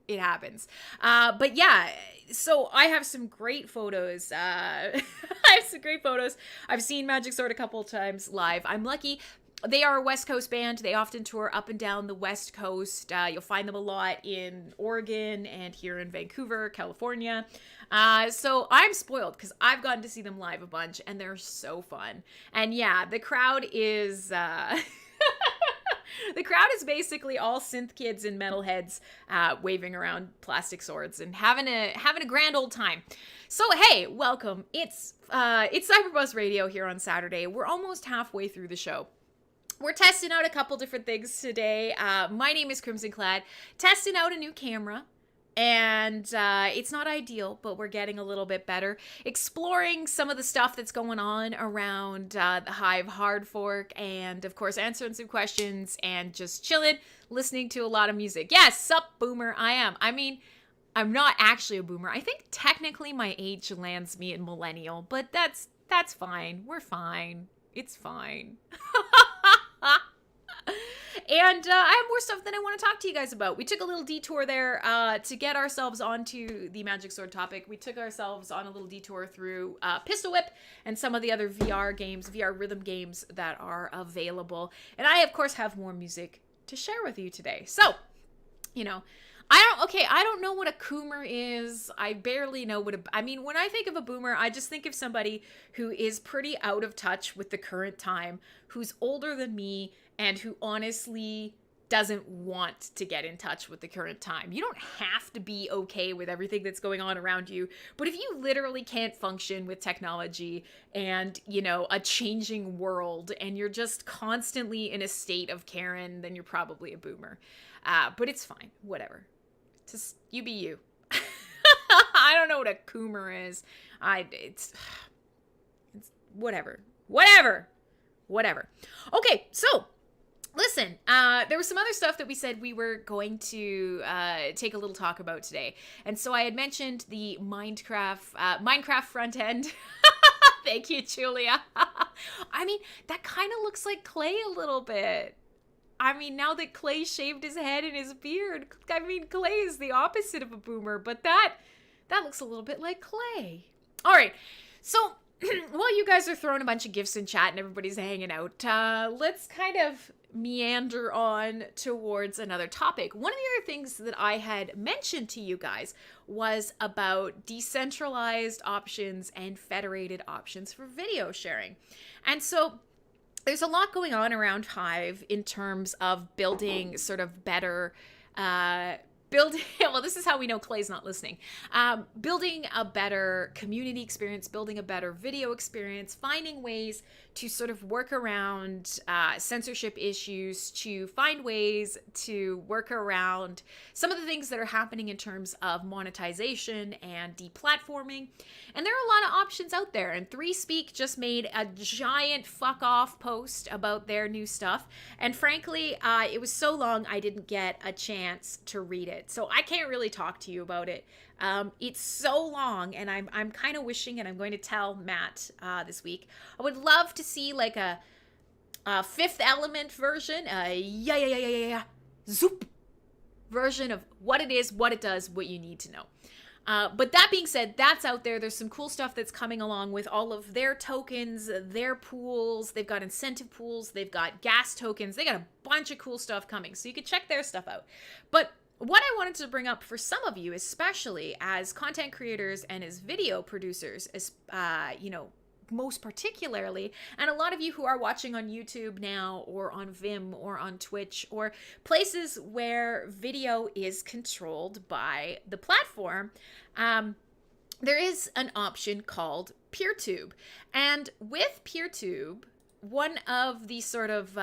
It happens. But yeah, so I have some great photos. I've seen Magic Sword a couple times live. I'm lucky. They are a West Coast band. They often tour up and down the West Coast. You'll find them a lot in Oregon and here in Vancouver, California. So I'm spoiled because I've gotten to see them live a bunch and they're so fun. And yeah, the crowd is... the crowd is basically all synth kids and metalheads waving around plastic swords and having a grand old time. So hey, welcome. It's CyberBuzz Radio here on Saturday. We're almost halfway through the show. We're testing out a couple different things today. My name is Crimsonclad, testing out a new camera, and it's not ideal, but we're getting a little bit better. Exploring some of the stuff that's going on around the Hive hard fork, and of course answering some questions, and just chilling, listening to a lot of music. Yes, sup, boomer, I am. I mean, I'm not actually a boomer. I think technically my age lands me in millennial, but that's fine. We're fine. It's fine. And I have more stuff that I want to talk to you guys about. We took a little detour there to get ourselves onto the Magic Sword topic. We took ourselves on a little detour through Pistol Whip and some of the other VR rhythm games that are available. And I, of course, have more music to share with you today. So, I don't know what a coomer is. I barely know when I think of a boomer, I just think of somebody who is pretty out of touch with the current time, who's older than me, and who honestly doesn't want to get in touch with the current time. You don't have to be okay with everything that's going on around you, but if you literally can't function with technology and, a changing world, and you're just constantly in a state of Karen, then you're probably a boomer. But it's fine. Whatever. Just, you be you. I don't know what a coomer is. It's whatever. Okay, so listen, there was some other stuff that we said we were going to take a little talk about today. And so I had mentioned the Minecraft front end. Thank you, Julia. I mean, that kind of looks like Clay a little bit. I mean, now that Clay shaved his head and his beard, Clay is the opposite of a boomer, but that looks a little bit like Clay. All right, so while you guys are throwing a bunch of gifts in chat and everybody's hanging out, let's kind of meander on towards another topic. One of the other things that I had mentioned to you guys was about decentralized options and federated options for video sharing. And so there's a lot going on around Hive in terms of building sort of better, well, this is how we know Clay's not listening. Building a better community experience, building a better video experience, finding ways to sort of work around censorship issues, to find ways to work around some of the things that are happening in terms of monetization and deplatforming. And there are a lot of options out there. And 3Speak just made a giant fuck off post about their new stuff. And frankly, it was so long I didn't get a chance to read it. So I can't really talk to you about it. It's so long, and I'm kind of wishing, and I'm going to tell Matt this week, I would love to see like a Fifth Element version, zoop version of what it is, what it does, what you need to know. But that being said, that's out there. There's some cool stuff that's coming along with all of their tokens, their pools. They've got incentive pools. They've got gas tokens. They got a bunch of cool stuff coming, so you can check their stuff out. But what I wanted to bring up for some of you, especially as content creators and as video producers, as most particularly, and a lot of you who are watching on YouTube now, or on Vim, or on Twitch, or places where video is controlled by the platform, there is an option called PeerTube. And with PeerTube, one of the sort of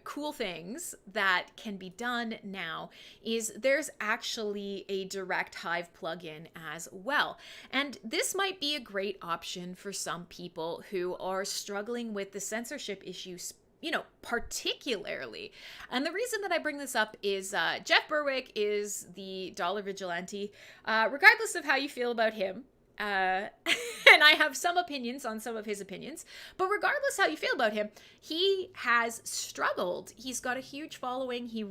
cool things that can be done now is there's actually a direct Hive plugin as well. And this might be a great option for some people who are struggling with the censorship issues, particularly. And the reason that I bring this up is Jeff Berwick is the dollar vigilante. Regardless of how you feel about him, and I have some opinions on some of his opinions, but regardless how you feel about him, he has struggled. He's got a huge following. He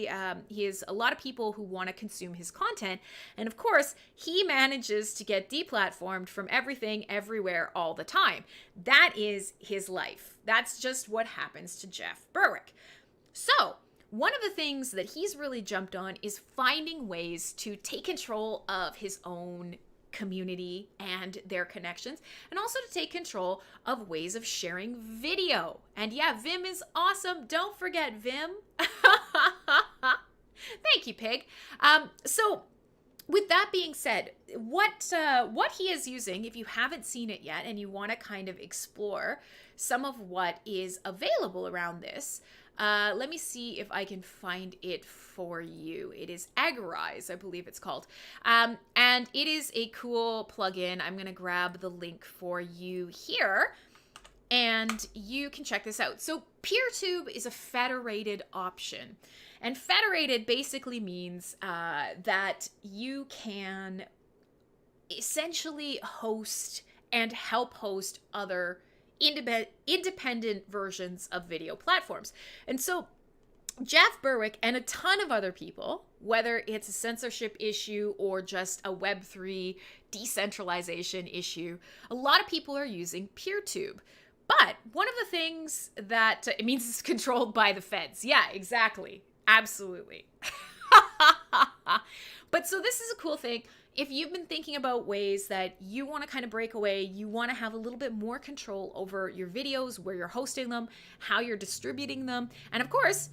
has a lot of people who want to consume his content. And of course, he manages to get deplatformed from everything, everywhere, all the time. That is his life. That's just what happens to Jeff Berwick. So, one of the things that he's really jumped on is finding ways to take control of his own community and their connections, and also to take control of ways of sharing video. And yeah, Vim is awesome. Don't forget Vim. Thank you, Pig. So with that being said, what he is using, if you haven't seen it yet and you want to kind of explore some of what is available around this, let me see if I can find it for you. It is Agorize, I believe it's called. And it is a cool plugin. I'm going to grab the link for you here, and you can check this out. So PeerTube is a federated option. And federated basically means that you can essentially host and help host other independent versions of video platforms. And so Jeff Berwick and a ton of other people, whether it's a censorship issue or just a Web3 decentralization issue, a lot of people are using PeerTube. But one of the things that it means it's controlled by the feds. Yeah, exactly. Absolutely. But so this is a cool thing. If you've been thinking about ways that you want to kind of break away, you want to have a little bit more control over your videos, where you're hosting them, how you're distributing them, and of course,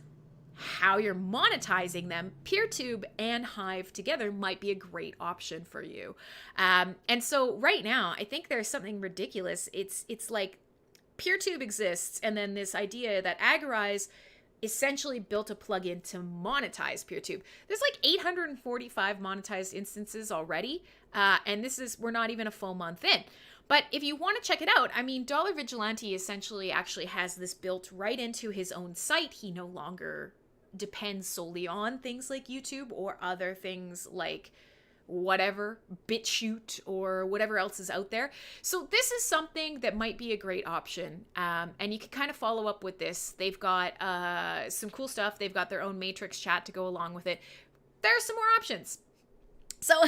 how you're monetizing them, PeerTube and Hive together might be a great option for you. And so right now, I think there's something ridiculous. It's like PeerTube exists, and then this idea that Agorize essentially built a plugin to monetize PeerTube. There's like 845 monetized instances already, and we're not even a full month in. But if you want to check it out, I mean, Dollar Vigilante essentially actually has this built right into his own site. He no longer depends solely on things like YouTube or other things like whatever, BitChute or whatever else is out there. So this is something that might be a great option. And you can kind of follow up with this. They've got some cool stuff. They've got their own Matrix chat to go along with it. There are some more options. So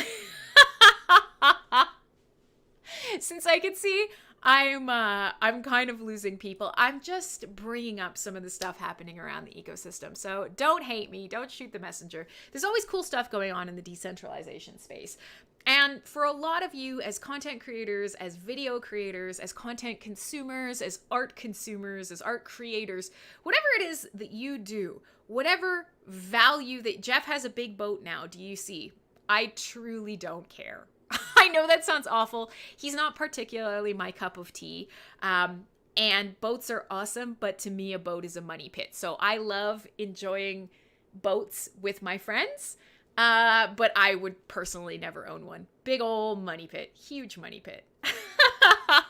since I can see I'm kind of losing people, I'm just bringing up some of the stuff happening around the ecosystem. So don't hate me. Don't shoot the messenger. There's always cool stuff going on in the decentralization space. And for a lot of you as content creators, as video creators, as content consumers, as art consumers, as art creators, whatever it is that you do, whatever value that Jeff has a big boat now, do you see? I truly don't care. I know that sounds awful. He's not particularly my cup of tea. And boats are awesome, but to me, a boat is a money pit. So I love enjoying boats with my friends, but I would personally never own one. Big old money pit. Huge money pit.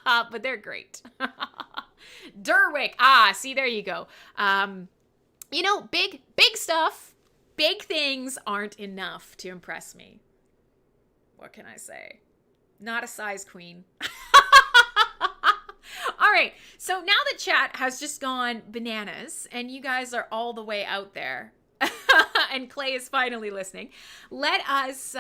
But they're great. Derwick. See, there you go. Big stuff, big things aren't enough to impress me. What can I say? Not a size queen. All right. So now that chat has just gone bananas and you guys are all the way out there and Clay is finally listening, let us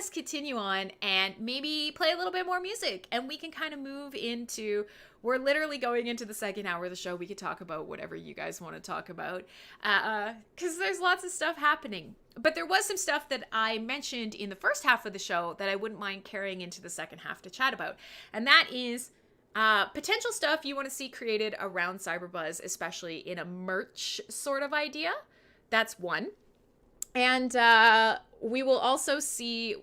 continue on and maybe play a little bit more music, and we can kind of move into, we're literally going into the second hour of the show. We could talk about whatever you guys want to talk about, because there's lots of stuff happening. But there was some stuff that I mentioned in the first half of the show that I wouldn't mind carrying into the second half to chat about. And that is Potential stuff you want to see created around CyberBuzz, especially in a merch sort of idea. That's one. And we will also see, it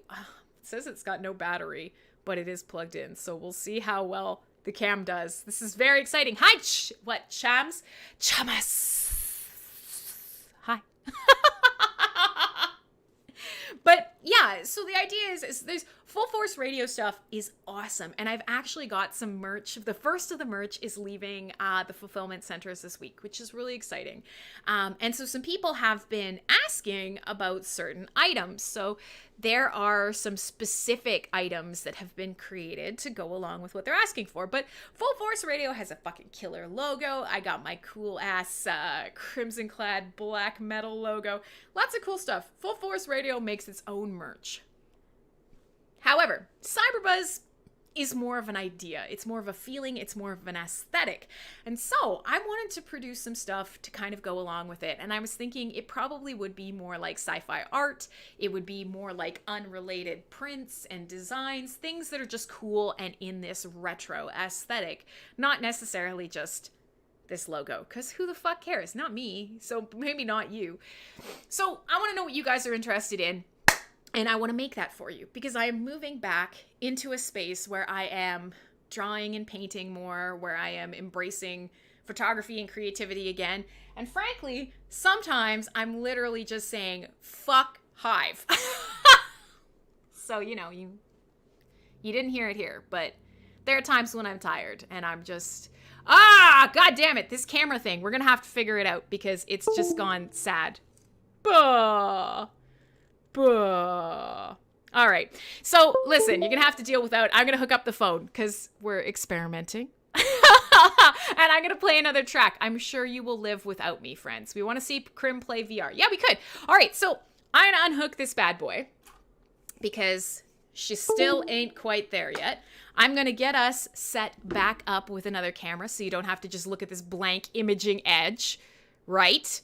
says it's got no battery, but it is plugged in. So we'll see how well the cam does. This is very exciting. Hi, Chams? Chamas. Hi. But yeah, so the idea is there's Full Force Radio stuff is awesome. And I've actually got some merch. The first of the merch is leaving the fulfillment centers this week, which is really exciting. And so some people have been asking about certain items. So there are some specific items that have been created to go along with what they're asking for. But Full Force Radio has a fucking killer logo. I got my cool ass Crimsonclad black metal logo. Lots of cool stuff. Full Force Radio makes its own merch. However, CyberBuzz is more of an idea. It's more of a feeling. It's more of an aesthetic. And so I wanted to produce some stuff to kind of go along with it. And I was thinking it probably would be more like sci-fi art. It would be more like unrelated prints and designs, things that are just cool and in this retro aesthetic, not necessarily just this logo, because who the fuck cares? Not me. So maybe not you. So I want to know what you guys are interested in. And I want to make that for you because I am moving back into a space where I am drawing and painting more, where I am embracing photography and creativity again. And frankly, sometimes I'm literally just saying, fuck Hive. So, you didn't hear it here, but there are times when I'm tired and I'm just, God damn it, this camera thing, we're going to have to figure it out because it's just gone sad. All right. So listen, you're going to have to deal without, I'm going to hook up the phone because we're experimenting. And I'm going to play another track. I'm sure you will live without me, friends. We want to see Crim play VR. Yeah, we could. All right. So I'm going to unhook this bad boy because she still ain't quite there yet. I'm going to get us set back up with another camera so you don't have to just look at this blank imaging edge. Right?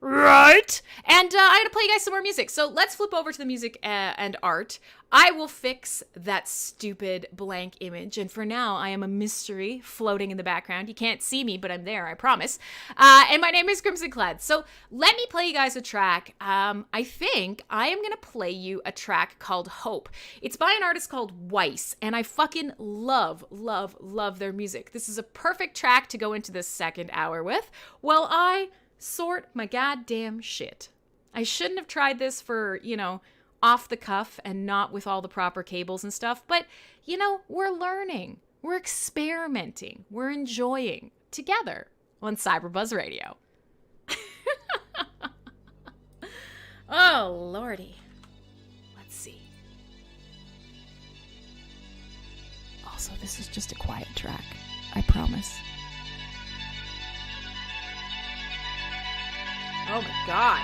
And I'm going to play you guys some more music. So let's flip over to the music and art. I will fix that stupid blank image. And for now, I am a mystery floating in the background. You can't see me, but I'm there, I promise. And my name is Crimsonclad. So let me play you guys a track. I think I am going to play you a track called Hope. It's by an artist called Weiss. And I fucking love their music. This is a perfect track to go into the second hour with. Well, I sort my goddamn shit. I shouldn't have tried this for, off the cuff and not with all the proper cables and stuff, but, we're learning, we're experimenting, we're enjoying together on CyberBuzz Radio. Oh, lordy. Let's see. Also, this is just a quiet track, I promise. Oh my God.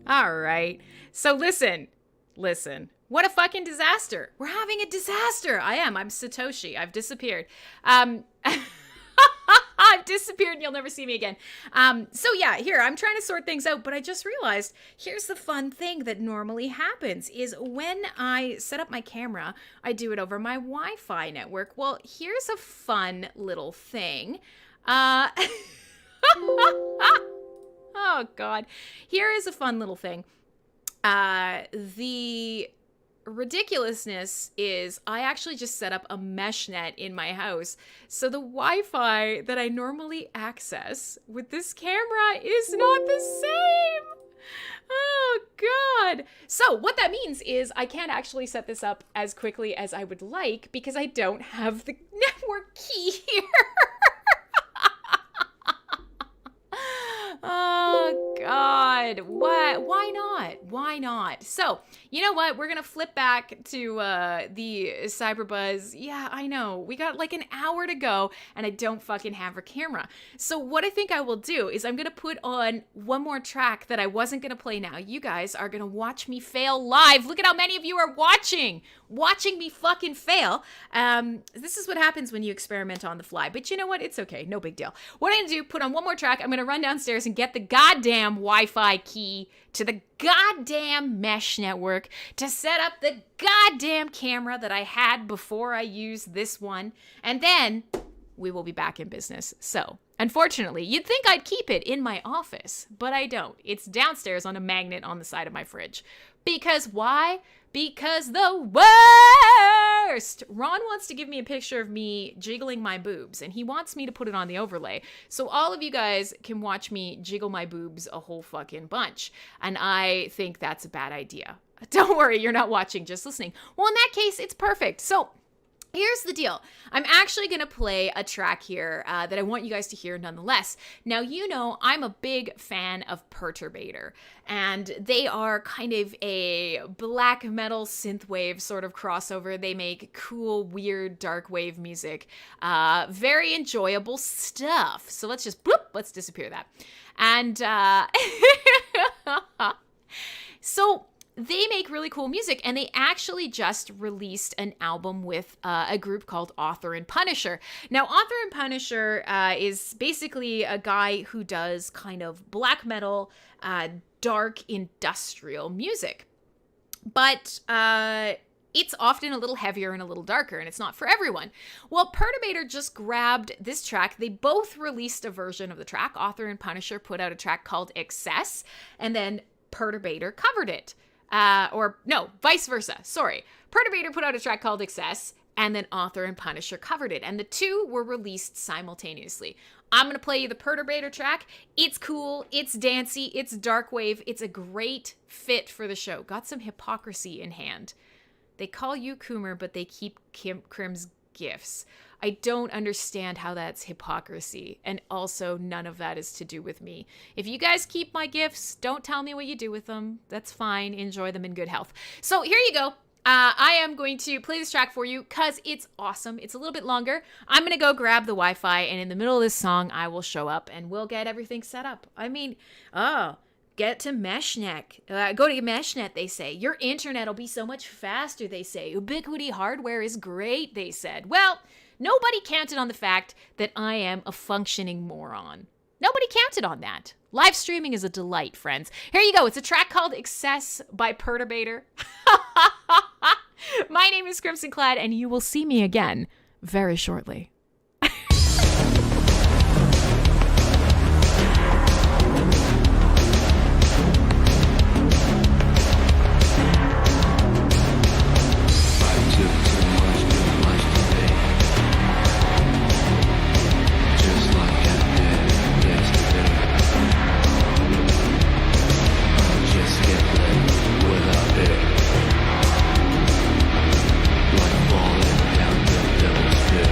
All right. So listen. What a fucking disaster. We're having a disaster. I'm Satoshi. I've disappeared. I've disappeared and you'll never see me again. So yeah, here, I'm trying to sort things out, but I just realized here's the fun thing that normally happens is when I set up my camera, I do it over my Wi-Fi network. Well, here's a fun little thing. Oh God. Here is a fun little thing. The ridiculousness is I actually just set up a mesh net in my house. So the Wi-Fi that I normally access with this camera is not the same. Oh God. So what that means is I can't actually set this up as quickly as I would like because I don't have the network key here. Oh God, what? Why not? Why not? So, you know what? We're going to flip back to the CyberBuzz. Yeah, I know. We got like an hour to go and I don't fucking have a camera. So what I think I will do is I'm going to put on one more track that I wasn't going to play now. You guys are going to watch me fail live. Look at how many of you are watching me fucking fail. This is what happens when you experiment on the fly. But you know what? It's okay. No big deal. What I'm going to do, put on one more track. I'm going to run downstairs and get the goddamn Wi-Fi key to the goddamn mesh network to set up the goddamn camera that I had before I used this one. And then we will be back in business. So, unfortunately, you'd think I'd keep it in my office, but I don't. It's downstairs on a magnet on the side of my fridge. Because why? Because the worst! Ron wants to give me a picture of me jiggling my boobs, and he wants me to put it on the overlay. So all of you guys can watch me jiggle my boobs a whole fucking bunch. And I think that's a bad idea. Don't worry, you're not watching, just listening. Well, in that case, it's perfect. So here's the deal. I'm actually going to play a track here that I want you guys to hear nonetheless. Now, you know, I'm a big fan of Perturbator, and they are kind of a black metal synthwave sort of crossover. They make cool, weird, dark wave music. Very enjoyable stuff. So let's just, let's disappear that. And so they make really cool music, and they actually just released an album with a group called Author and Punisher. Now, Author and Punisher is basically a guy who does kind of black metal, dark industrial music. But it's often a little heavier and a little darker, and it's not for everyone. Well, Perturbator just grabbed this track. They both released a version of the track. Author and Punisher put out a track called Excess, and then Perturbator covered it. Or no, vice versa. Sorry. Perturbator put out a track called Excess, and then Author and Punisher covered it. And the two were released simultaneously. I'm going to play you the Perturbator track. It's cool. It's dancey. It's dark wave. It's a great fit for the show. Got some hypocrisy in hand. They call you Coomer, but they keep Crim's gifts. I don't understand how that's hypocrisy, and also none of that is to do with me. If you guys keep my gifts, don't tell me what you do with them. That's fine. Enjoy them in good health. So here you go. I am going to play this track for you because it's awesome. It's a little bit longer. I'm going to go grab the Wi-Fi, and in the middle of this song, I will show up, and we'll get everything set up. I mean, get to MeshNet. Go to MeshNet, they say. Your internet will be so much faster, they say. Ubiquity hardware is great, they said. Well, nobody counted on the fact that I am a functioning moron. Nobody counted on that. Live streaming is a delight, friends. Here you go. It's a track called Excess by Perturbator. My name is Crimsonclad, and you will see me again very shortly. Like falling down the devil's pit.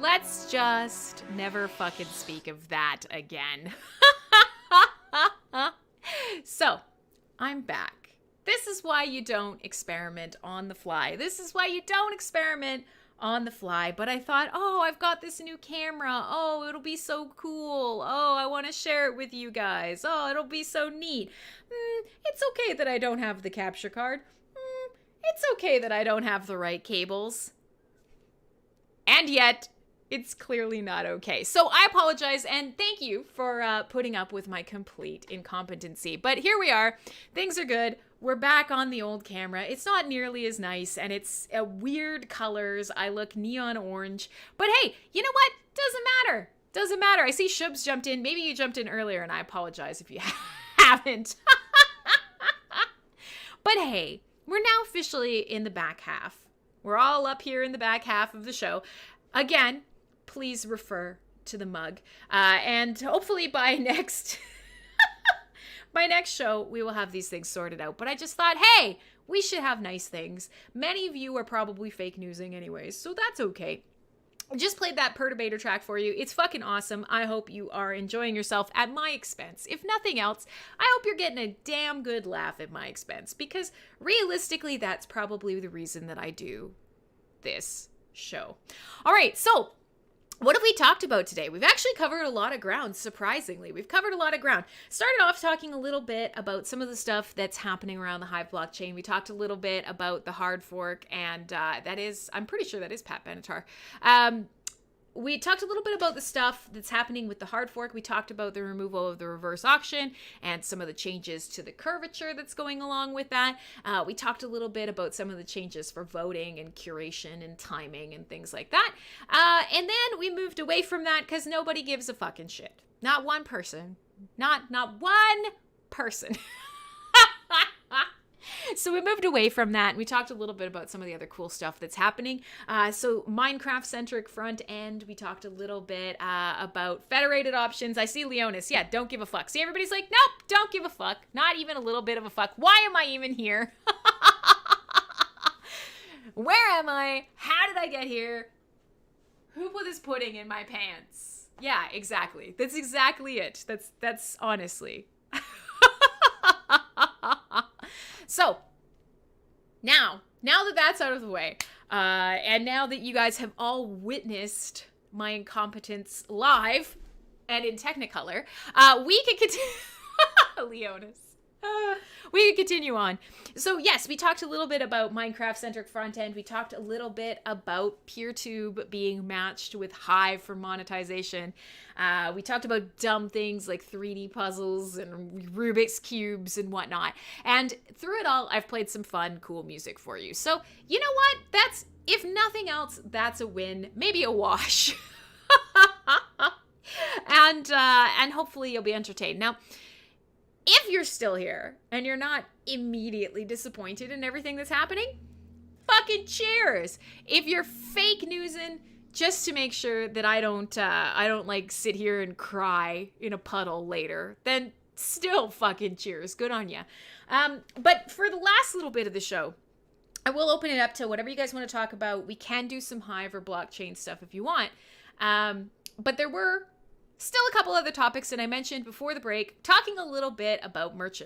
Let's just never fucking speak of that again. So, I'm back. This is why you don't experiment on the fly. This is why you don't experiment on the fly. But I thought, oh, I've got this new camera. Oh, it'll be so cool. Oh, I want to share it with you guys. Oh, it'll be so neat. It's okay that I don't have the capture card. It's okay that I don't have the right cables. And yet, it's clearly not okay. So I apologize and thank you for putting up with my complete incompetency. But here we are. Things are good. We're back on the old camera. It's not nearly as nice and it's weird colors. I look neon orange. But hey, you know what? Doesn't matter. Doesn't matter. I see Shubs jumped in. Maybe you jumped in earlier and I apologize if you haven't. But hey, we're now officially in the back half. We're all up here in the back half of the show. Again, please refer to the mug. And hopefully by next show, we will have these things sorted out. But I just thought, hey, we should have nice things. Many of you are probably fake newsing anyways, so that's okay. I just played that Perturbator track for you. It's fucking awesome. I hope you are enjoying yourself at my expense. If nothing else, I hope you're getting a damn good laugh at my expense, because realistically, that's probably the reason that I do this show. All right, so what have we talked about today? We've actually covered a lot of ground, surprisingly. We've covered a lot of ground. Started off talking a little bit about some of the stuff that's happening around the Hive blockchain. We talked a little bit about the hard fork, and I'm pretty sure that is Pat Benatar. We talked a little bit about the stuff that's happening with the hard fork. We talked about the removal of the reverse auction and some of the changes to the curvature that's going along with that. We talked a little bit about some of the changes for voting and curation and timing and things like that. And then we moved away from that because nobody gives a fucking shit. Not one person. Not one person. So we moved away from that. We talked a little bit about some of the other cool stuff that's happening. So Minecraft-centric front end. We talked a little bit about federated options. I see Leonis. Yeah, don't give a fuck. See, everybody's like, nope, don't give a fuck. Not even a little bit of a fuck. Why am I even here? Where am I? How did I get here? Who put this pudding in my pants? Yeah, exactly. That's exactly it. That's honestly. So, now that that's out of the way, and now that you guys have all witnessed my incompetence live and in Technicolor, we can continue. Leonis. We can continue on. So yes, we talked a little bit about Minecraft-centric front end. We talked a little bit about PeerTube being matched with Hive for monetization. We talked about dumb things like 3D puzzles and Rubik's Cubes and whatnot. And through it all, I've played some fun, cool music for you. So you know what? That's, if nothing else, that's a win. Maybe a wash. And hopefully you'll be entertained. Now, if you're still here and you're not immediately disappointed in everything that's happening, fucking cheers. If you're fake newsing just to make sure that I don't like sit here and cry in a puddle later, then still fucking cheers. Good on ya. But for the last little bit of the show, I will open it up to whatever you guys want to talk about. We can do some Hive or blockchain stuff if you want. But there were still a couple other topics that I mentioned before the break, talking a little bit about merch,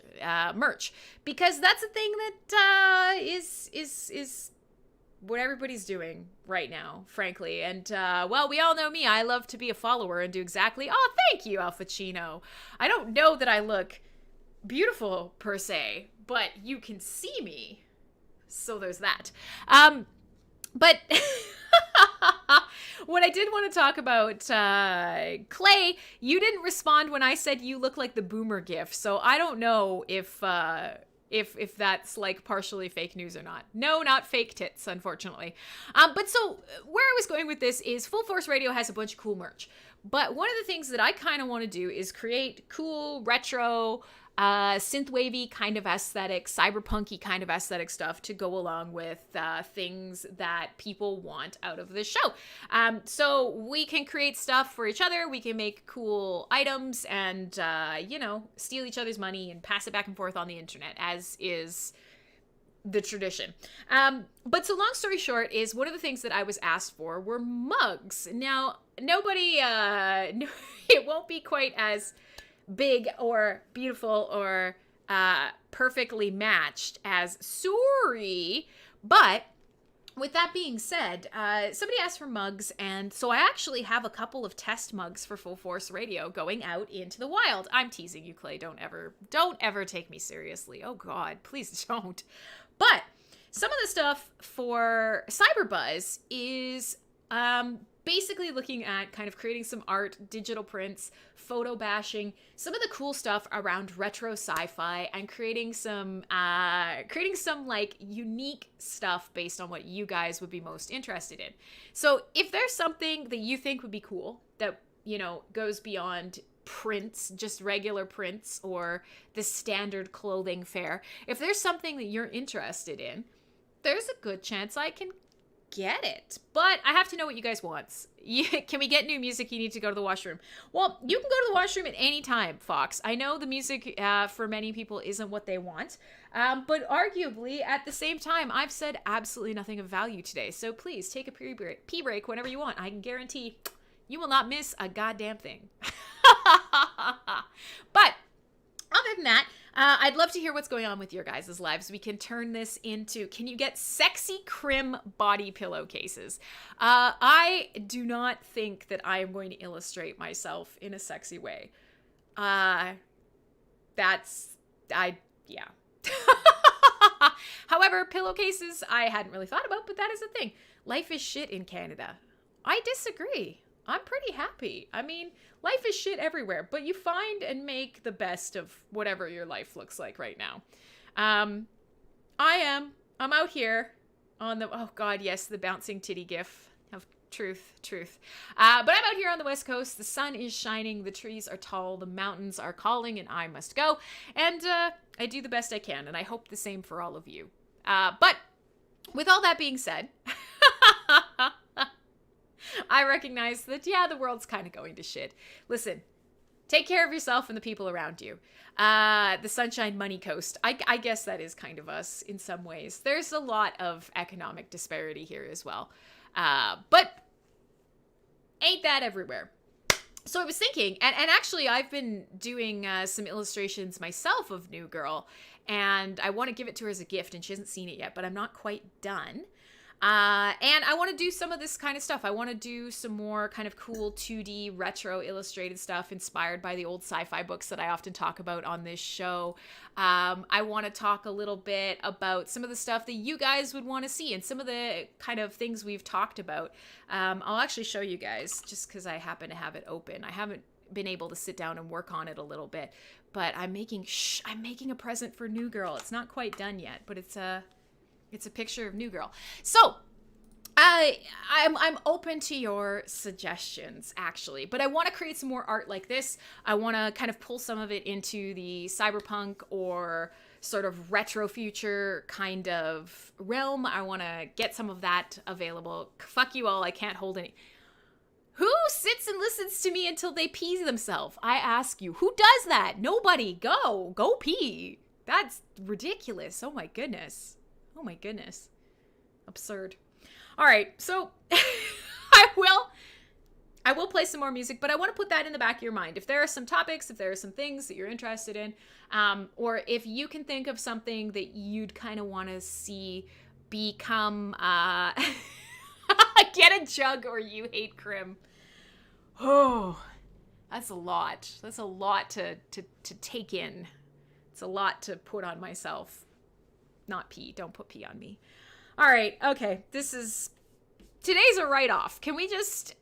because that's a thing that is what everybody's doing right now, frankly. And well, we all know me. I love to be a follower and do exactly. Oh, thank you, Alphachino. I don't know that I look beautiful per se, but you can see me, so there's that. But what I did want to talk about, Clay, you didn't respond when I said you look like the boomer gif, so I don't know if that's like partially fake news or not. No, not fake tits, unfortunately. But so where I was going with this is Full Force Radio has a bunch of cool merch. But one of the things that I kind of want to do is create cool, retro, synthwavy kind of aesthetic, cyberpunky kind of aesthetic stuff to go along with things that people want out of the show. So we can create stuff for each other. We can make cool items and, steal each other's money and pass it back and forth on the internet, as is the tradition. But so long story short is one of the things that I was asked for were mugs. Now, nobody, it won't be quite as big or beautiful or perfectly matched as Sorry, but with that being said, somebody asked for mugs, and so I actually have a couple of test mugs for Full Force Radio going out into the wild. I'm teasing you, Clay. Don't ever take me seriously. Oh God, please don't. But some of the stuff for CyberBuzz is basically looking at kind of creating some art, digital prints, photo bashing, some of the cool stuff around retro sci-fi, and creating some like unique stuff based on what you guys would be most interested in. So if there's something that you think would be cool that, you know, goes beyond prints, just regular prints or the standard clothing fare, if there's something that you're interested in, there's a good chance I can get it. But I have to know what you guys want. Can we get new music? You need to go to the washroom. Well, you can go to the washroom at any time, Fox. I know the music for many people isn't what they want, but arguably at the same time, I've said absolutely nothing of value today. So please take a pee break whenever you want. I can guarantee you will not miss a goddamn thing. But other than that, I'd love to hear what's going on with your guys' lives. We can turn this into, can you get sexy Crim body pillowcases? I do not think that I am going to illustrate myself in a sexy way. Yeah. However, pillowcases I hadn't really thought about, but that is a thing. Life is shit in Canada. I disagree. I'm pretty happy. I mean, life is shit everywhere, but you find and make the best of whatever your life looks like right now. I'm out here on the, oh God, yes, the bouncing titty gif of truth. But I'm out here on the West Coast. The sun is shining. The trees are tall. The mountains are calling, and I must go. And I do the best I can, and I hope the same for all of you. But with all that being said, I recognize that, yeah, the world's kind of going to shit. Listen, take care of yourself and the people around you. The Sunshine Money Coast, I guess that is kind of us in some ways. There's a lot of economic disparity here as well. But ain't that everywhere? So I was thinking, and actually I've been doing some illustrations myself of New Girl, and I want to give it to her as a gift, and she hasn't seen it yet, but I'm not quite done. And I want to do some of this kind of stuff. I want to do some more kind of cool 2D retro illustrated stuff inspired by the old sci-fi books that I often talk about on this show. I want to talk a little bit about some of the stuff that you guys would want to see and some of the kind of things we've talked about. I'll actually show you guys just because I happen to have it open. I haven't been able to sit down and work on it a little bit, but I'm making a present for New Girl. It's not quite done yet, but it's a picture of New Girl. So I'm open to your suggestions, actually, but I want to create some more art like this. I want to kind of pull some of it into the cyberpunk or sort of retro future kind of realm. I want to get some of that available. Fuck you all, I can't hold any. Who sits and listens to me until they pee themselves? I ask you, who does that? Nobody. Go pee. That's ridiculous. Oh my goodness. Absurd. All right, so I will play some more music, but I want to put that in the back of your mind. If there are some topics, if there are some things that you're interested in, or if you can think of something that you'd kind of want to see become get a jug or you hate Crim. Oh, that's a lot. That's a lot to take in. It's a lot to put on myself. Not pee. Don't put pee on me. All right. Okay. Today's a write-off. Can we just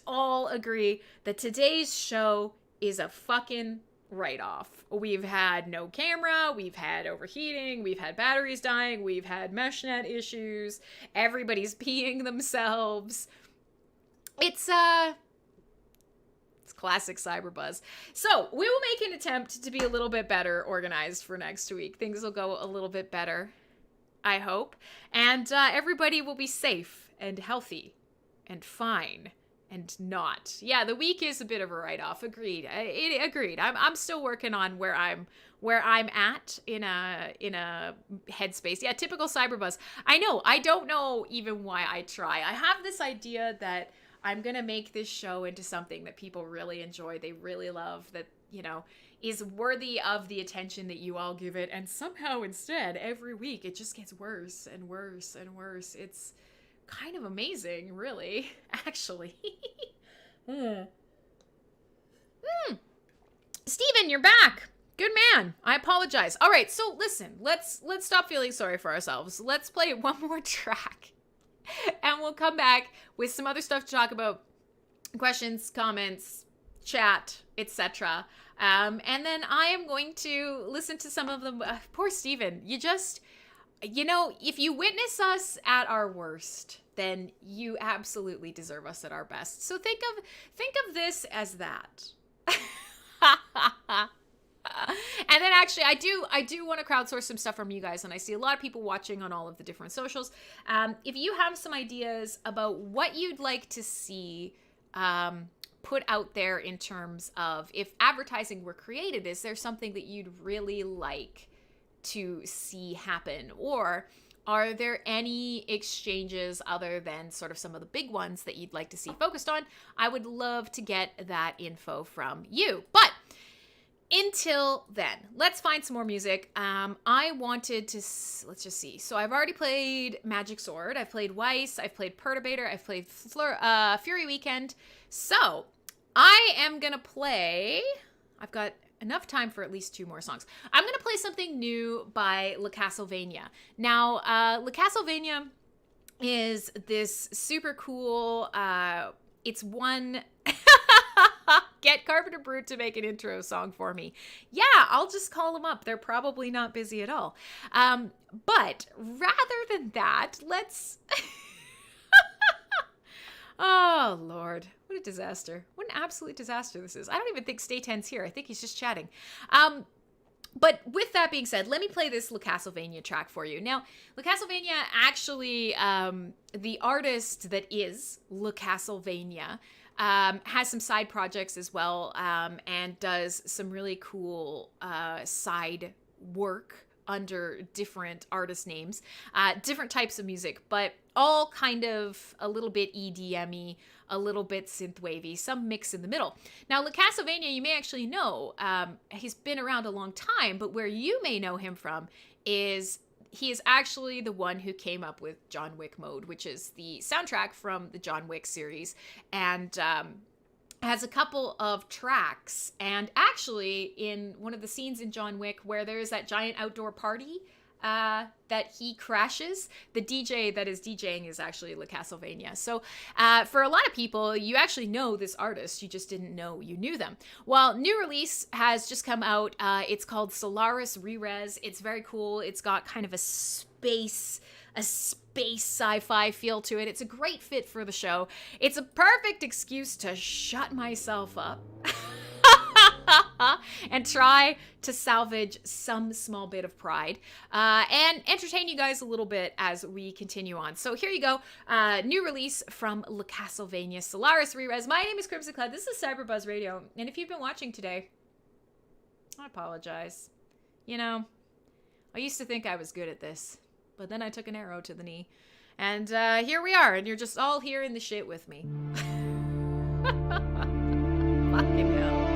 all agree that today's show is a fucking write-off? We've had no camera. We've had overheating. We've had batteries dying. We've had mesh net issues. Everybody's peeing themselves. It's classic CyberBuzz. So we will make an attempt to be a little bit better organized for next week. Things will go a little bit better, I hope. And everybody will be safe and healthy and fine and not. Yeah, the week is a bit of a write-off. Agreed. Agreed. I'm still working on where I'm at in a headspace. Yeah, typical CyberBuzz. I know. I don't know even why I try. I have this idea that I'm gonna make this show into something that people really enjoy, they really love, that, you know, is worthy of the attention that you all give it. And somehow instead, every week, it just gets worse and worse and worse. It's kind of amazing, really, actually. Steven, you're back. Good man. I apologize. All right, so listen, let's stop feeling sorry for ourselves. Let's play one more track, and we'll come back with some other stuff to talk about. Questions, comments, chat, etc. And then I am going to listen to some of them. Poor Steven. You know, if you witness us at our worst, then you absolutely deserve us at our best. So think of this as that. And then actually, I do want to crowdsource some stuff from you guys, and I see a lot of people watching on all of the different socials. If you have some ideas about what you'd like to see put out there in terms of if advertising were created, is there something that you'd really like to see happen? Or are there any exchanges other than sort of some of the big ones that you'd like to see focused on? I would love to get that info from you. But until then, let's find some more music. I wanted to, let's just see. So I've already played Magic Sword. I've played Weiss. I've played Perturbator. I've played Fury Weekend. So I am going to play, I've got enough time for at least 2 more songs. I'm going to play something new by Le Castlevania. Now, Le Castlevania is this super cool, it's one... Get Carpenter Brute to make an intro song for me. Yeah, I'll just call them up. They're probably not busy at all. But rather than that, let's... Oh, Lord. What a disaster. What an absolute disaster this is. I don't even think Stay 10's here. I think he's just chatting. But with that being said, let me play this Le Castlevania track for you. Now, Le Castlevania actually, the artist that is Le Castlevania, has some side projects as well, and does some really cool side work under different artist names, different types of music, but all kind of a little bit EDM-y, a little bit synthwavy, some mix in the middle. Now, Le Castlevania, you may actually know, he's been around a long time, but where you may know him from is he is actually the one who came up with John Wick Mode, which is the soundtrack from the John Wick series, and has a couple of tracks. And actually, in one of the scenes in John Wick where there's that giant outdoor party that he crashes, the DJ that is DJing is actually Le Castlevania. So for a lot of people, you actually know this artist, you just didn't know you knew them. Well, new release has just come out. It's called Solaris Re-Res. It's very cool. It's got kind of a space sci-fi feel to it. It's a great fit for the show. It's a perfect excuse to shut myself up and try to salvage some small bit of pride and entertain you guys a little bit as we continue on. So here you go. New release from Le Castlevania, Solaris Re-Res. My name is Crimsonclad. This is CyberBuzz Radio. And if you've been watching today, I apologize. You know, I used to think I was good at this, but then I took an arrow to the knee. And here we are, and you're just all here in the shit with me. Fucking hell.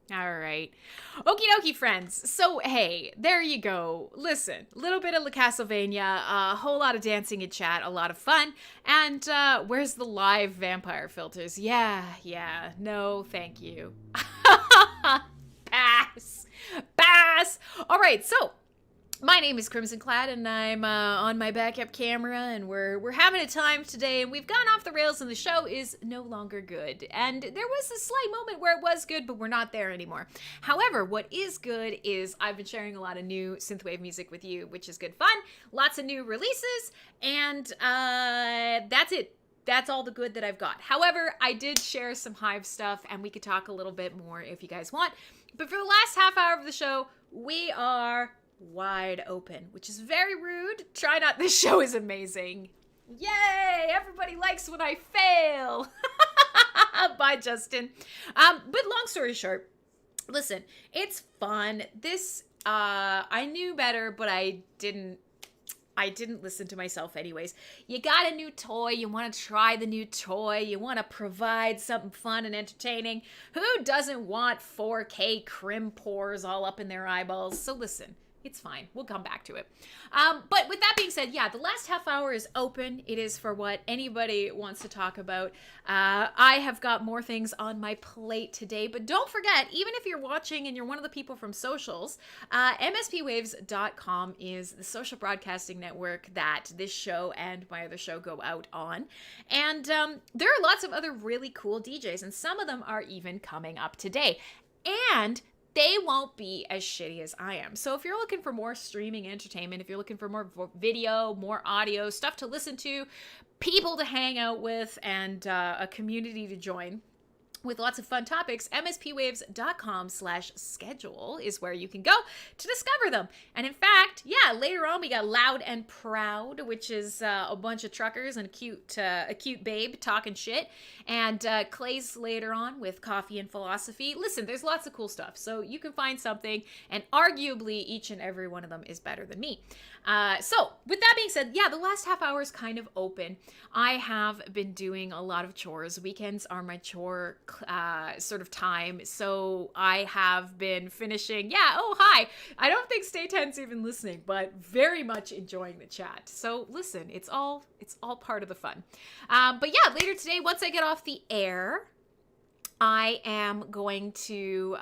All right. Okie dokie, friends. So, hey, there you go. Listen, a little bit of La Castlevania, a whole lot of dancing in chat, a lot of fun. And where's the live vampire filters? Yeah, no, thank you. Pass. All right, so my name is Crimsonclad, and I'm on my backup camera, and we're having a time today, and we've gone off the rails, and the show is no longer good. And there was a slight moment where it was good, but we're not there anymore. However, what is good is I've been sharing a lot of new Synthwave music with you, which is good fun. Lots of new releases, and that's it. That's all the good that I've got. However, I did share some Hive stuff, and we could talk a little bit more if you guys want. But for the last half hour of the show, we are wide open, which is very rude. Try not. This show is amazing. Yay! Everybody likes when I fail. Bye, Justin. But long story short, listen, it's fun. This, I knew better, but I didn't listen to myself anyways. You got a new toy, you want to try the new toy, you want to provide something fun and entertaining. Who doesn't want 4K crim pores all up in their eyeballs? So listen, it's fine. We'll come back to it. But with that being said, yeah, the last half hour is open. It is for what anybody wants to talk about. I have got more things on my plate today, but don't forget, even if you're watching and you're one of the people from socials, mspwaves.com is the social broadcasting network that this show and my other show go out on. And there are lots of other really cool DJs, and some of them are even coming up today. And they won't be as shitty as I am. So if you're looking for more streaming entertainment, if you're looking for more video, more audio, stuff to listen to, people to hang out with, and a community to join with lots of fun topics, mspwaves.com/schedule is where you can go to discover them. And in fact, yeah, later on we got Loud and Proud, which is a bunch of truckers and a cute babe talking shit. And Clay's later on with Coffee and Philosophy. Listen, there's lots of cool stuff. So you can find something, and arguably each and every one of them is better than me. So with that being said, yeah, the last half hour is kind of open. I have been doing a lot of chores. Weekends are my chore sort of time. So I have been finishing. Yeah. Oh, hi. I don't think Stay 10's even listening, but very much enjoying the chat. So listen, it's all part of the fun. But yeah, later today, once I get off the air, I am going to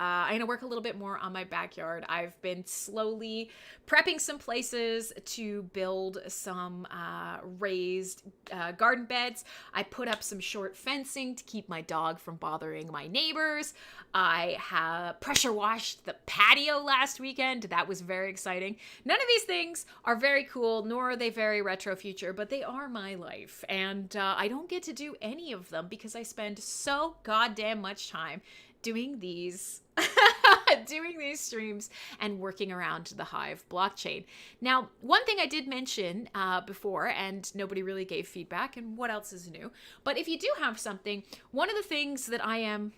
work a little bit more on my backyard. I've been slowly prepping some places to build some raised garden beds. I put up some short fencing to keep my dog from bothering my neighbors. I have pressure washed the patio last weekend. That was very exciting. None of these things are very cool, nor are they very retro future, but they are my life. And I don't get to do any of them because I spend so goddamn much time doing these streams and working around the Hive blockchain. Now, one thing I did mention before, and nobody really gave feedback, and what else is new, but if you do have something, one of the things that I am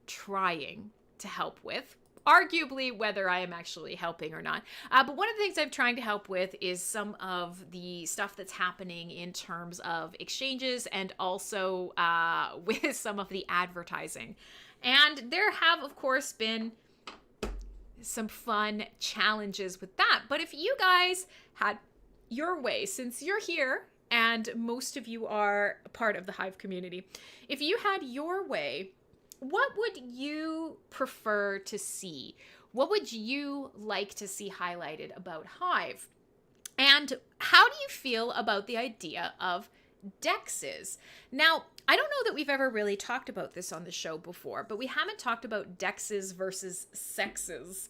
trying to help with, arguably whether I am actually helping or not, but one of the things I'm trying to help with is some of the stuff that's happening in terms of exchanges and also with some of the advertising. And there have, of course, been some fun challenges with that. But if you guys had your way, since you're here and most of you are part of the Hive community, if you had your way, what would you prefer to see? What would you like to see highlighted about Hive? And how do you feel about the idea of dexes? Now, I don't know that we've ever really talked about this on the show before, but we haven't talked about dexes versus sexes.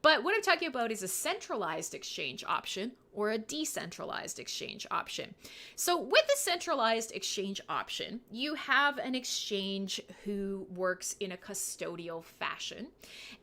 But what I'm talking about is a centralized exchange option or a decentralized exchange option. So with the centralized exchange option, you have an exchange who works in a custodial fashion,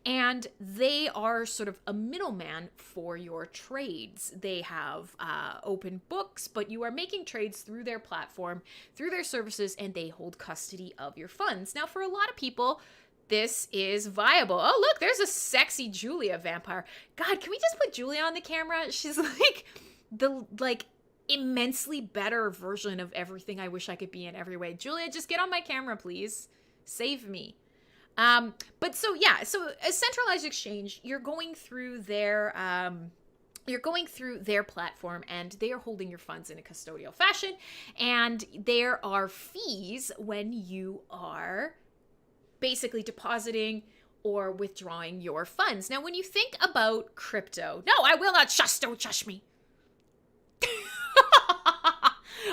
and they are sort of a middleman for your trades. They have open books, but you are making trades through their platform, through their services, and they hold custody of your funds. Now, for a lot of people, this is viable. Oh, look, there's a sexy Julia vampire. God, can we just put Julia on the camera? She's like the immensely better version of everything I wish I could be in every way. Julia, just get on my camera, please. Save me. So a centralized exchange, you're going through their platform, and they are holding your funds in a custodial fashion, and there are fees when you are basically depositing or withdrawing your funds. Now, when you think about crypto, no, I will not shush, don't shush me.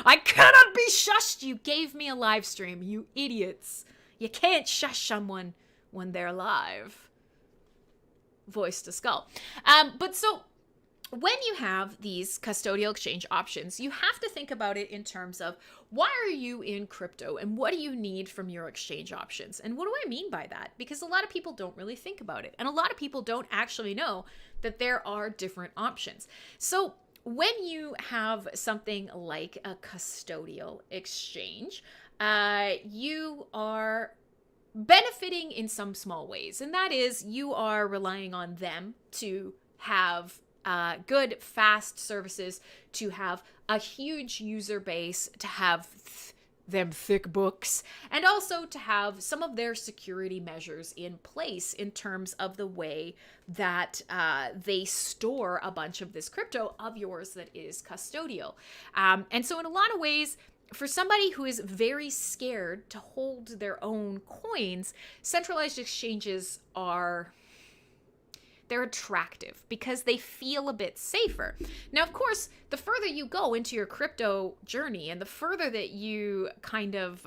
I cannot be shushed. You gave me a live stream, you idiots. You can't shush someone when they're live. Voice to skull. When you have these custodial exchange options, you have to think about it in terms of, why are you in crypto and what do you need from your exchange options? And what do I mean by that? Because a lot of people don't really think about it. And a lot of people don't actually know that there are different options. So when you have something like a custodial exchange, you are benefiting in some small ways. And that is, you are relying on them to have good, fast services, to have a huge user base, to have them thick books, and also to have some of their security measures in place in terms of the way that they store a bunch of this crypto of yours that is custodial. And so in a lot of ways, for somebody who is very scared to hold their own coins, centralized exchanges they're attractive because they feel a bit safer. Now, of course, the further you go into your crypto journey and the further that you kind of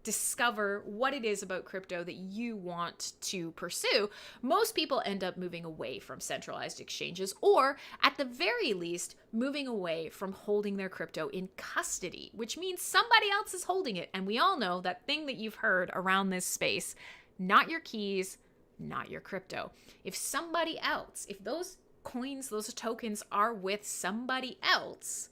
discover what it is about crypto that you want to pursue, most people end up moving away from centralized exchanges, or at the very least, moving away from holding their crypto in custody, which means somebody else is holding it. And we all know that thing that you've heard around this space: not your keys, not your crypto. If somebody else, if those coins, those tokens are with somebody else,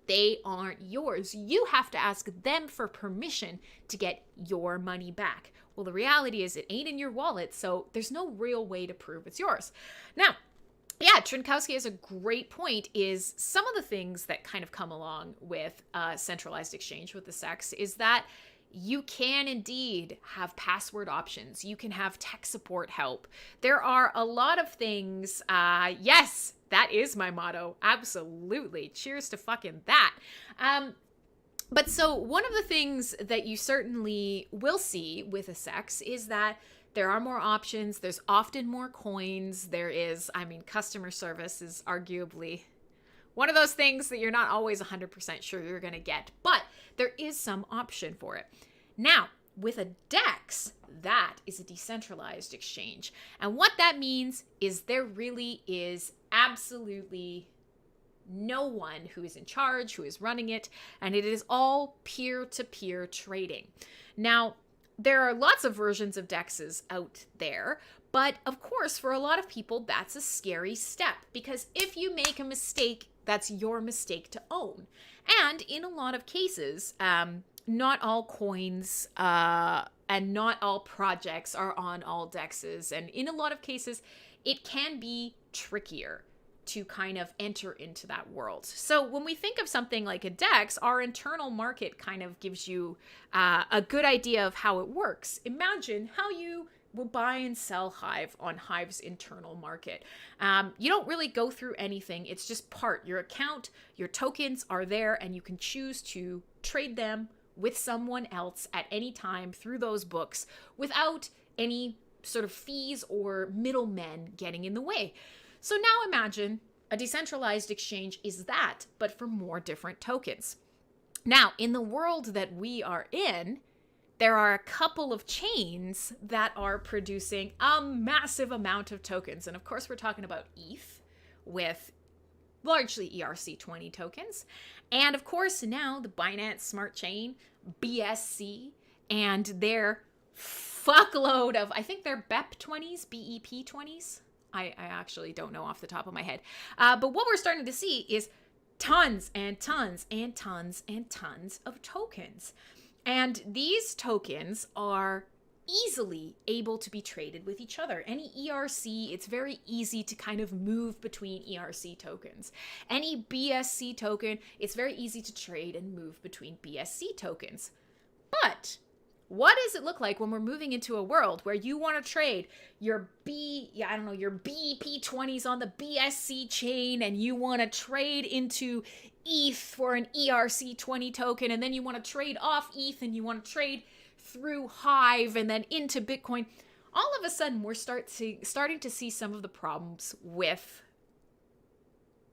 they aren't yours. You have to ask them for permission to get your money back. Well, the reality is it ain't in your wallet, so there's no real way to prove it's yours. Now, yeah, Trinkowski has a great point. Is some of the things that kind of come along with centralized exchange with the SEX is that you can indeed have password options. You can have tech support help. There are a lot of things. Yes, that is my motto. Absolutely. Cheers to fucking that. But so one of the things that you certainly will see with a SEX is that there are more options. There's often more coins. Customer service is arguably one of those things that you're not always 100% sure you're going to get, but there is some option for it. Now, with a DEX, that is a decentralized exchange. And what that means is there really is absolutely no one who is in charge, who is running it, and it is all peer-to-peer trading. Now, there are lots of versions of DEXs out there, but of course, for a lot of people, that's a scary step, because if you make a mistake, that's your mistake to own. And in a lot of cases, not all coins and not all projects are on all DEXs. And in a lot of cases, it can be trickier to kind of enter into that world. So when we think of something like a DEX, our internal market kind of gives you a good idea of how it works. Imagine how you will buy and sell Hive on Hive's internal market. You don't really go through anything. It's just your account, your tokens are there, and you can choose to trade them with someone else at any time through those books without any sort of fees or middlemen getting in the way. So now imagine a decentralized exchange is that, but for more different tokens. Now, in the world that we are in, there are a couple of chains that are producing a massive amount of tokens. And of course, we're talking about ETH with largely ERC20 tokens. And of course, now the Binance Smart Chain, BSC, and their fuckload of, I think they're BEP20s, BEP20s. I actually don't know off the top of my head. But what we're starting to see is tons and tons and tons and tons of tokens. And these tokens are easily able to be traded with each other. Any ERC, it's very easy to kind of move between ERC tokens. Any BSC token, it's very easy to trade and move between BSC tokens. But what does it look like when we're moving into a world where you want to trade your your BP20s on the BSC chain, and you want to trade into ETH for an ERC20 token, and then you want to trade off ETH, and you want to trade through Hive and then into Bitcoin. All of a sudden, we're starting to see some of the problems with,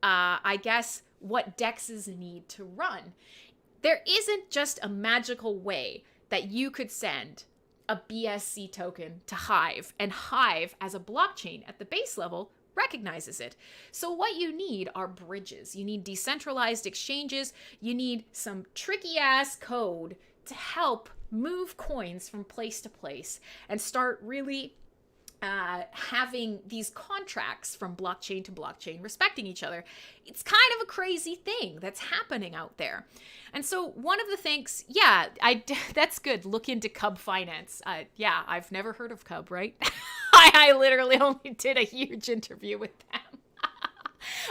I guess, what DEXs need to run. There isn't just a magical way that you could send a BSC token to Hive, and Hive, as a blockchain at the base level, recognizes it. So what you need are bridges. You need decentralized exchanges. You need some tricky ass code to help move coins from place to place and start really having these contracts from blockchain to blockchain respecting each other. It's kind of a crazy thing that's happening out there. And so one of the things, that's good. Look into Cub Finance. I've never heard of Cub, right? I literally only did a huge interview with them.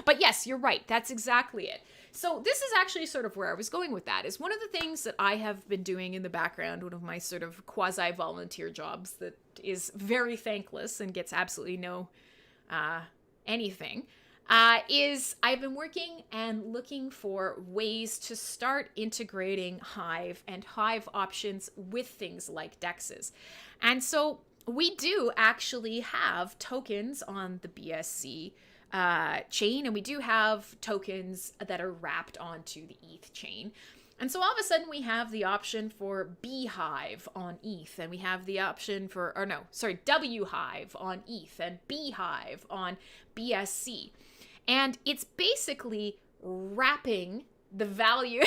But yes, you're right. That's exactly it. So this is actually sort of where I was going with that, is one of the things that I have been doing in the background, one of my sort of quasi-volunteer jobs that is very thankless and gets absolutely no anything, is I've been working and looking for ways to start integrating Hive and Hive options with things like DEXs. And so we do actually have tokens on the BSC chain, and we do have tokens that are wrapped onto the ETH chain. And so all of a sudden we have the option for Beehive on ETH, and we have the option for, Whive on ETH, and Beehive on BSC. And it's basically wrapping the value,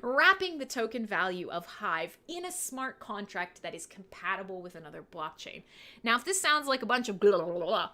wrapping the token value of Hive in a smart contract that is compatible with another blockchain. Now, if this sounds like a bunch of blah, blah, blah, blah,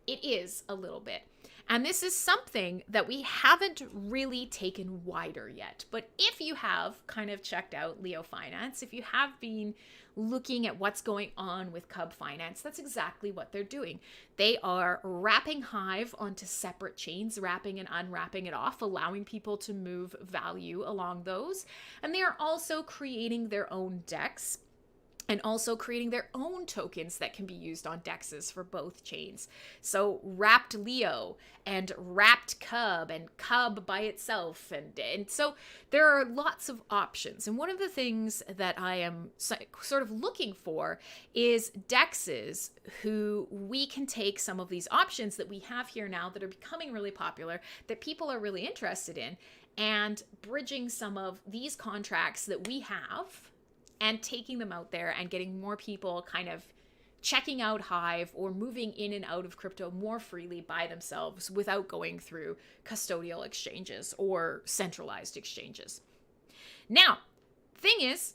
it is a little bit. And this is something that we haven't really taken wider yet. But if you have kind of checked out Leo Finance, if you have been looking at what's going on with Cub Finance, that's exactly what they're doing. They are wrapping Hive onto separate chains, wrapping and unwrapping it off, allowing people to move value along those. And they are also creating their own DEX, and also creating their own tokens that can be used on DEXs for both chains. So wrapped Leo and wrapped Cub and Cub by itself. And so there are lots of options. And one of the things that I am sort of looking for is DEXs who we can take some of these options that we have here now that are becoming really popular, that people are really interested in, and bridging some of these contracts that we have and taking them out there and getting more people kind of checking out Hive or moving in and out of crypto more freely by themselves without going through custodial exchanges or centralized exchanges. Now, thing is,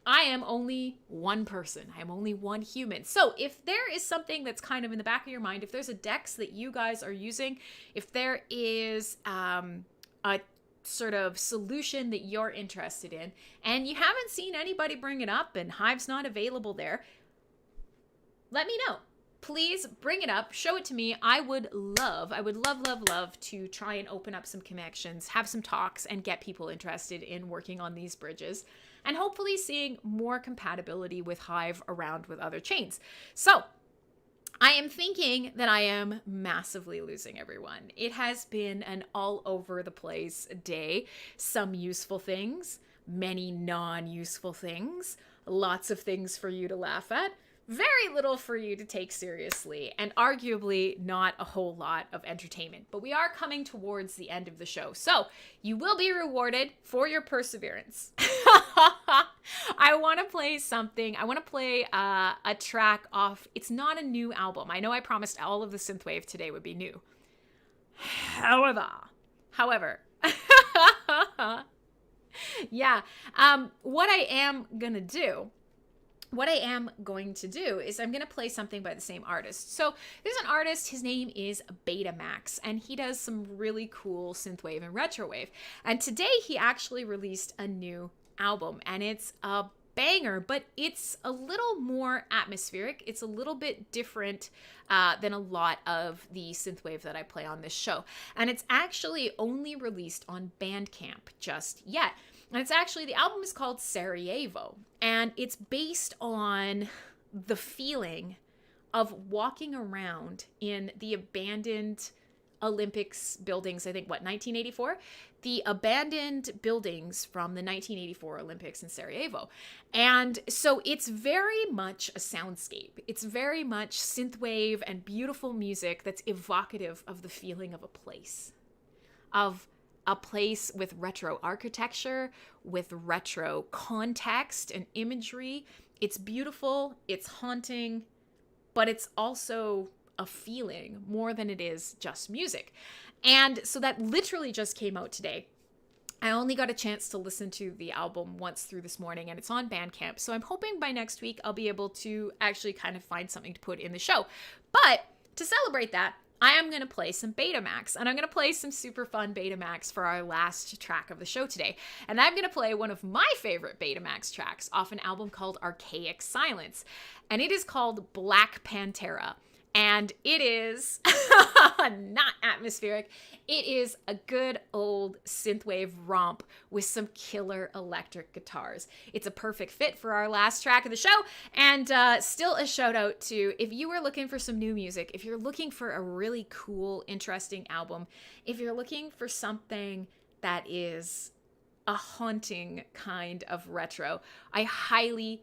I am only one person. I am only one human. So if there is something that's kind of in the back of your mind, if there's a DEX that you guys are using, if there is a sort of solution that you're interested in, and you haven't seen anybody bring it up and Hive's not available there, let me know. Please bring it up, show it to me. I would love to try and open up some connections, have some talks, and get people interested in working on these bridges, and hopefully seeing more compatibility with Hive around with other chains. So I am thinking that I am massively losing everyone. It has been an all over the place day. Some useful things, many non-useful things, lots of things for you to laugh at, very little for you to take seriously, and arguably not a whole lot of entertainment. But we are coming towards the end of the show, so you will be rewarded for your perseverance. I want to play something. I want to play a track off. It's not a new album. I know I promised all of the Synthwave today would be new. However, yeah, what I am going to do is I'm going to play something by the same artist. So there's an artist, his name is Betamax, and he does some really cool synthwave and retrowave. And today he actually released a new album, and it's a banger, but it's a little more atmospheric. It's a little bit different than a lot of the synthwave that I play on this show. And it's actually only released on Bandcamp just yet. And it's actually, the album is called Sarajevo, and it's based on the feeling of walking around in the abandoned Olympics buildings, I think, 1984? The abandoned buildings from the 1984 Olympics in Sarajevo. And so it's very much a soundscape. It's very much synthwave and beautiful music that's evocative of the feeling of a place. Of a place with retro architecture, with retro context and imagery. It's beautiful, it's haunting, but it's also a feeling more than it is just music. And so that literally just came out today. I only got a chance to listen to the album once through this morning, and it's on Bandcamp. So I'm hoping by next week I'll be able to actually kind of find something to put in the show. But to celebrate that, I am going to play some Betamax, and I'm going to play some super fun Betamax for our last track of the show today. And I'm going to play one of my favorite Betamax tracks off an album called Archaic Silence, and it is called Black Pantera. And it is not atmospheric. It is a good old synthwave romp with some killer electric guitars. It's a perfect fit for our last track of the show. And still a shout out to, if you are looking for some new music, if you're looking for a really cool, interesting album, if you're looking for something that is a haunting kind of retro, I highly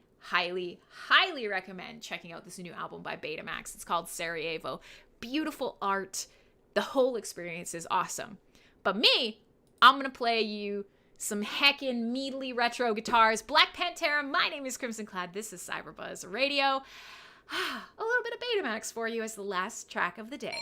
recommend checking out this new album by Betamax. It's called Sarajevo. Beautiful art. The whole experience is awesome. But me, I'm going to play you some heckin' meatly retro guitars. Black Pantera. My name is Crimsonclad. This is CyberBuzz Radio. A little bit of Betamax for you as the last track of the day.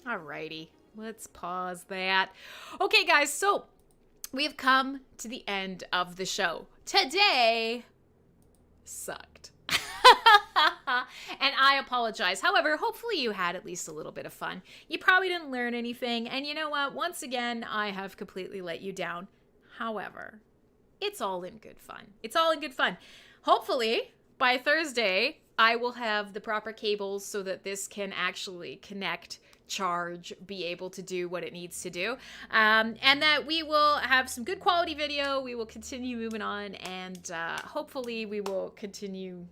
Alrighty, let's pause that. Okay, guys, so we have come to the end of the show. Today sucked. And I apologize. However, hopefully you had at least a little bit of fun. You probably didn't learn anything. And you know what? Once again, I have completely let you down. However, it's all in good fun. It's all in good fun. Hopefully, by Thursday, I will have the proper cables so that this can actually connect, charge, be able to do what it needs to do. And that we will have some good quality video. We will continue moving on. And hopefully we will continue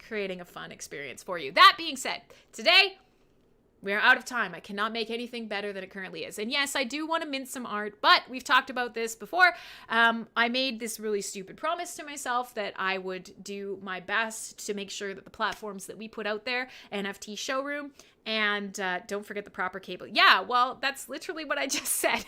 creating a fun experience for you. That being said, today we are out of time. I cannot make anything better than it currently is. And yes, I do want to mint some art, but we've talked about this before. I made this really stupid promise to myself that I would do my best to make sure that the platforms that we put out there, NFT Showroom, and don't forget the proper cable. Yeah, well, that's literally what I just said.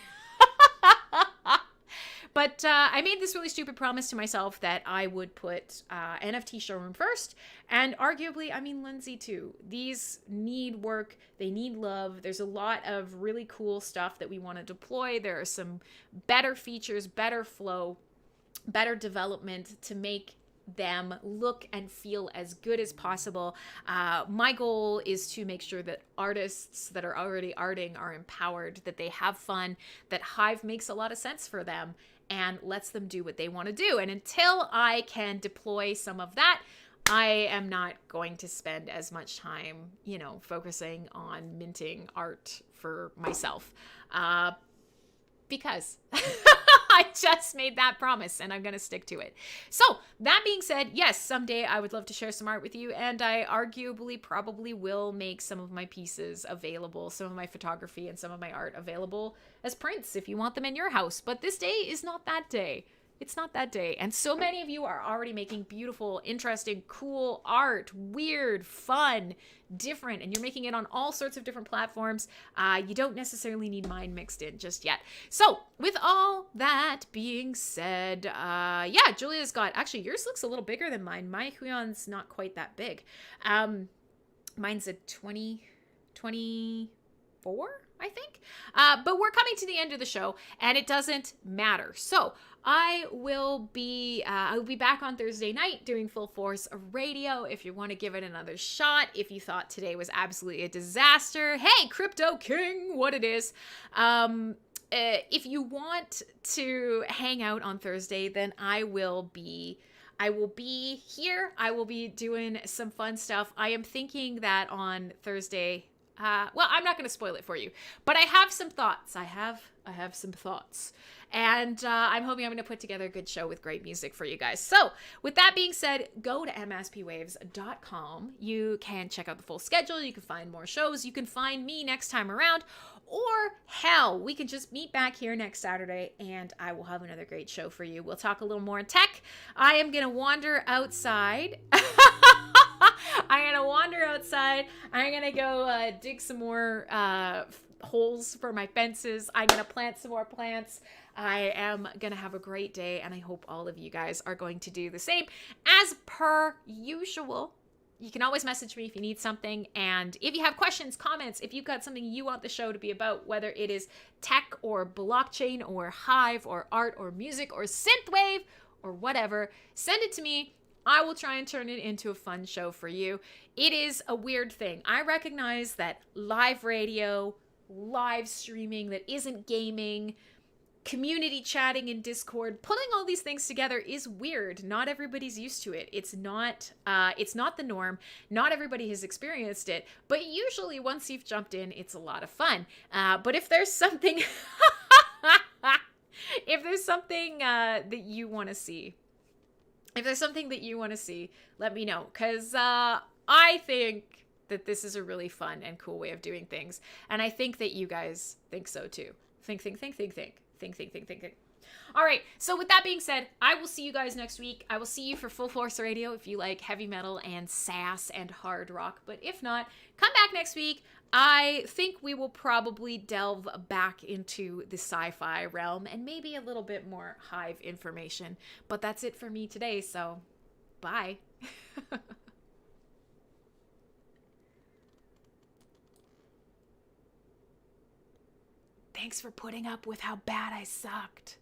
But I made this really stupid promise to myself that I would put NFT Showroom first, and arguably, I mean, Lindsay too. These need work. They need love. There's a lot of really cool stuff that we want to deploy. There are some better features, better flow, better development to make them look and feel as good as possible. My goal is to make sure that artists that are already arting are empowered, that they have fun, that Hive makes a lot of sense for them and lets them do what they want to do. And until I can deploy some of that, I am not going to spend as much time, focusing on minting art for myself. Because I just made that promise and I'm going to stick to it. So that being said, yes, someday I would love to share some art with you, and I arguably probably will make some of my pieces available, some of my photography and some of my art available as prints if you want them in your house. But this day is not that day. It's not that day. And so many of you are already making beautiful, interesting, cool art, weird, fun, different, and you're making it on all sorts of different platforms. You don't necessarily need mine mixed in just yet. So with all that being said, yeah, Julia's got, actually yours looks a little bigger than mine. My Huion's not quite that big. Mine's a 24, I think. But we're coming to the end of the show, and it doesn't matter. So I will be back on Thursday night doing Full Force Radio. If you want to give it another shot, if you thought today was absolutely a disaster, hey, Crypto King, what it is. If you want to hang out on Thursday, then I will be here. I will be doing some fun stuff. I am thinking that on Thursday, well, I'm not going to spoil it for you, but I have some thoughts. I have some thoughts. And I'm hoping I'm going to put together a good show with great music for you guys. So with that being said, go to mspwaves.com. You can check out the full schedule. You can find more shows. You can find me next time around. Or hell, we can just meet back here next Saturday and I will have another great show for you. We'll talk a little more tech. I am going to wander outside. I'm going to wander outside. I'm going to go dig some more holes for my fences. I'm going to plant some more plants. I am going to have a great day, and I hope all of you guys are going to do the same. As per usual, you can always message me if you need something, and if you have questions, comments, if you've got something you want the show to be about, whether it is tech or blockchain or Hive or art or music or synthwave or whatever, send it to me. I will try and turn it into a fun show for you. It is a weird thing. I recognize that live radio, live streaming that isn't gaming, community chatting in Discord, putting all these things together is weird. Not everybody's used to it. It's not the norm. Not everybody has experienced it, but usually once you've jumped in, it's a lot of fun. But if there's something, that you want to see, let me know. Because I think that this is a really fun and cool way of doing things. And I think that you guys think so too. Think. All right. So with that being said, I will see you guys next week. I will see you for Full Force Radio if you like heavy metal and sass and hard rock. But if not, come back next week. I think we will probably delve back into the sci-fi realm and maybe a little bit more Hive information. But that's it for me today. So bye. Thanks for putting up with how bad I sucked.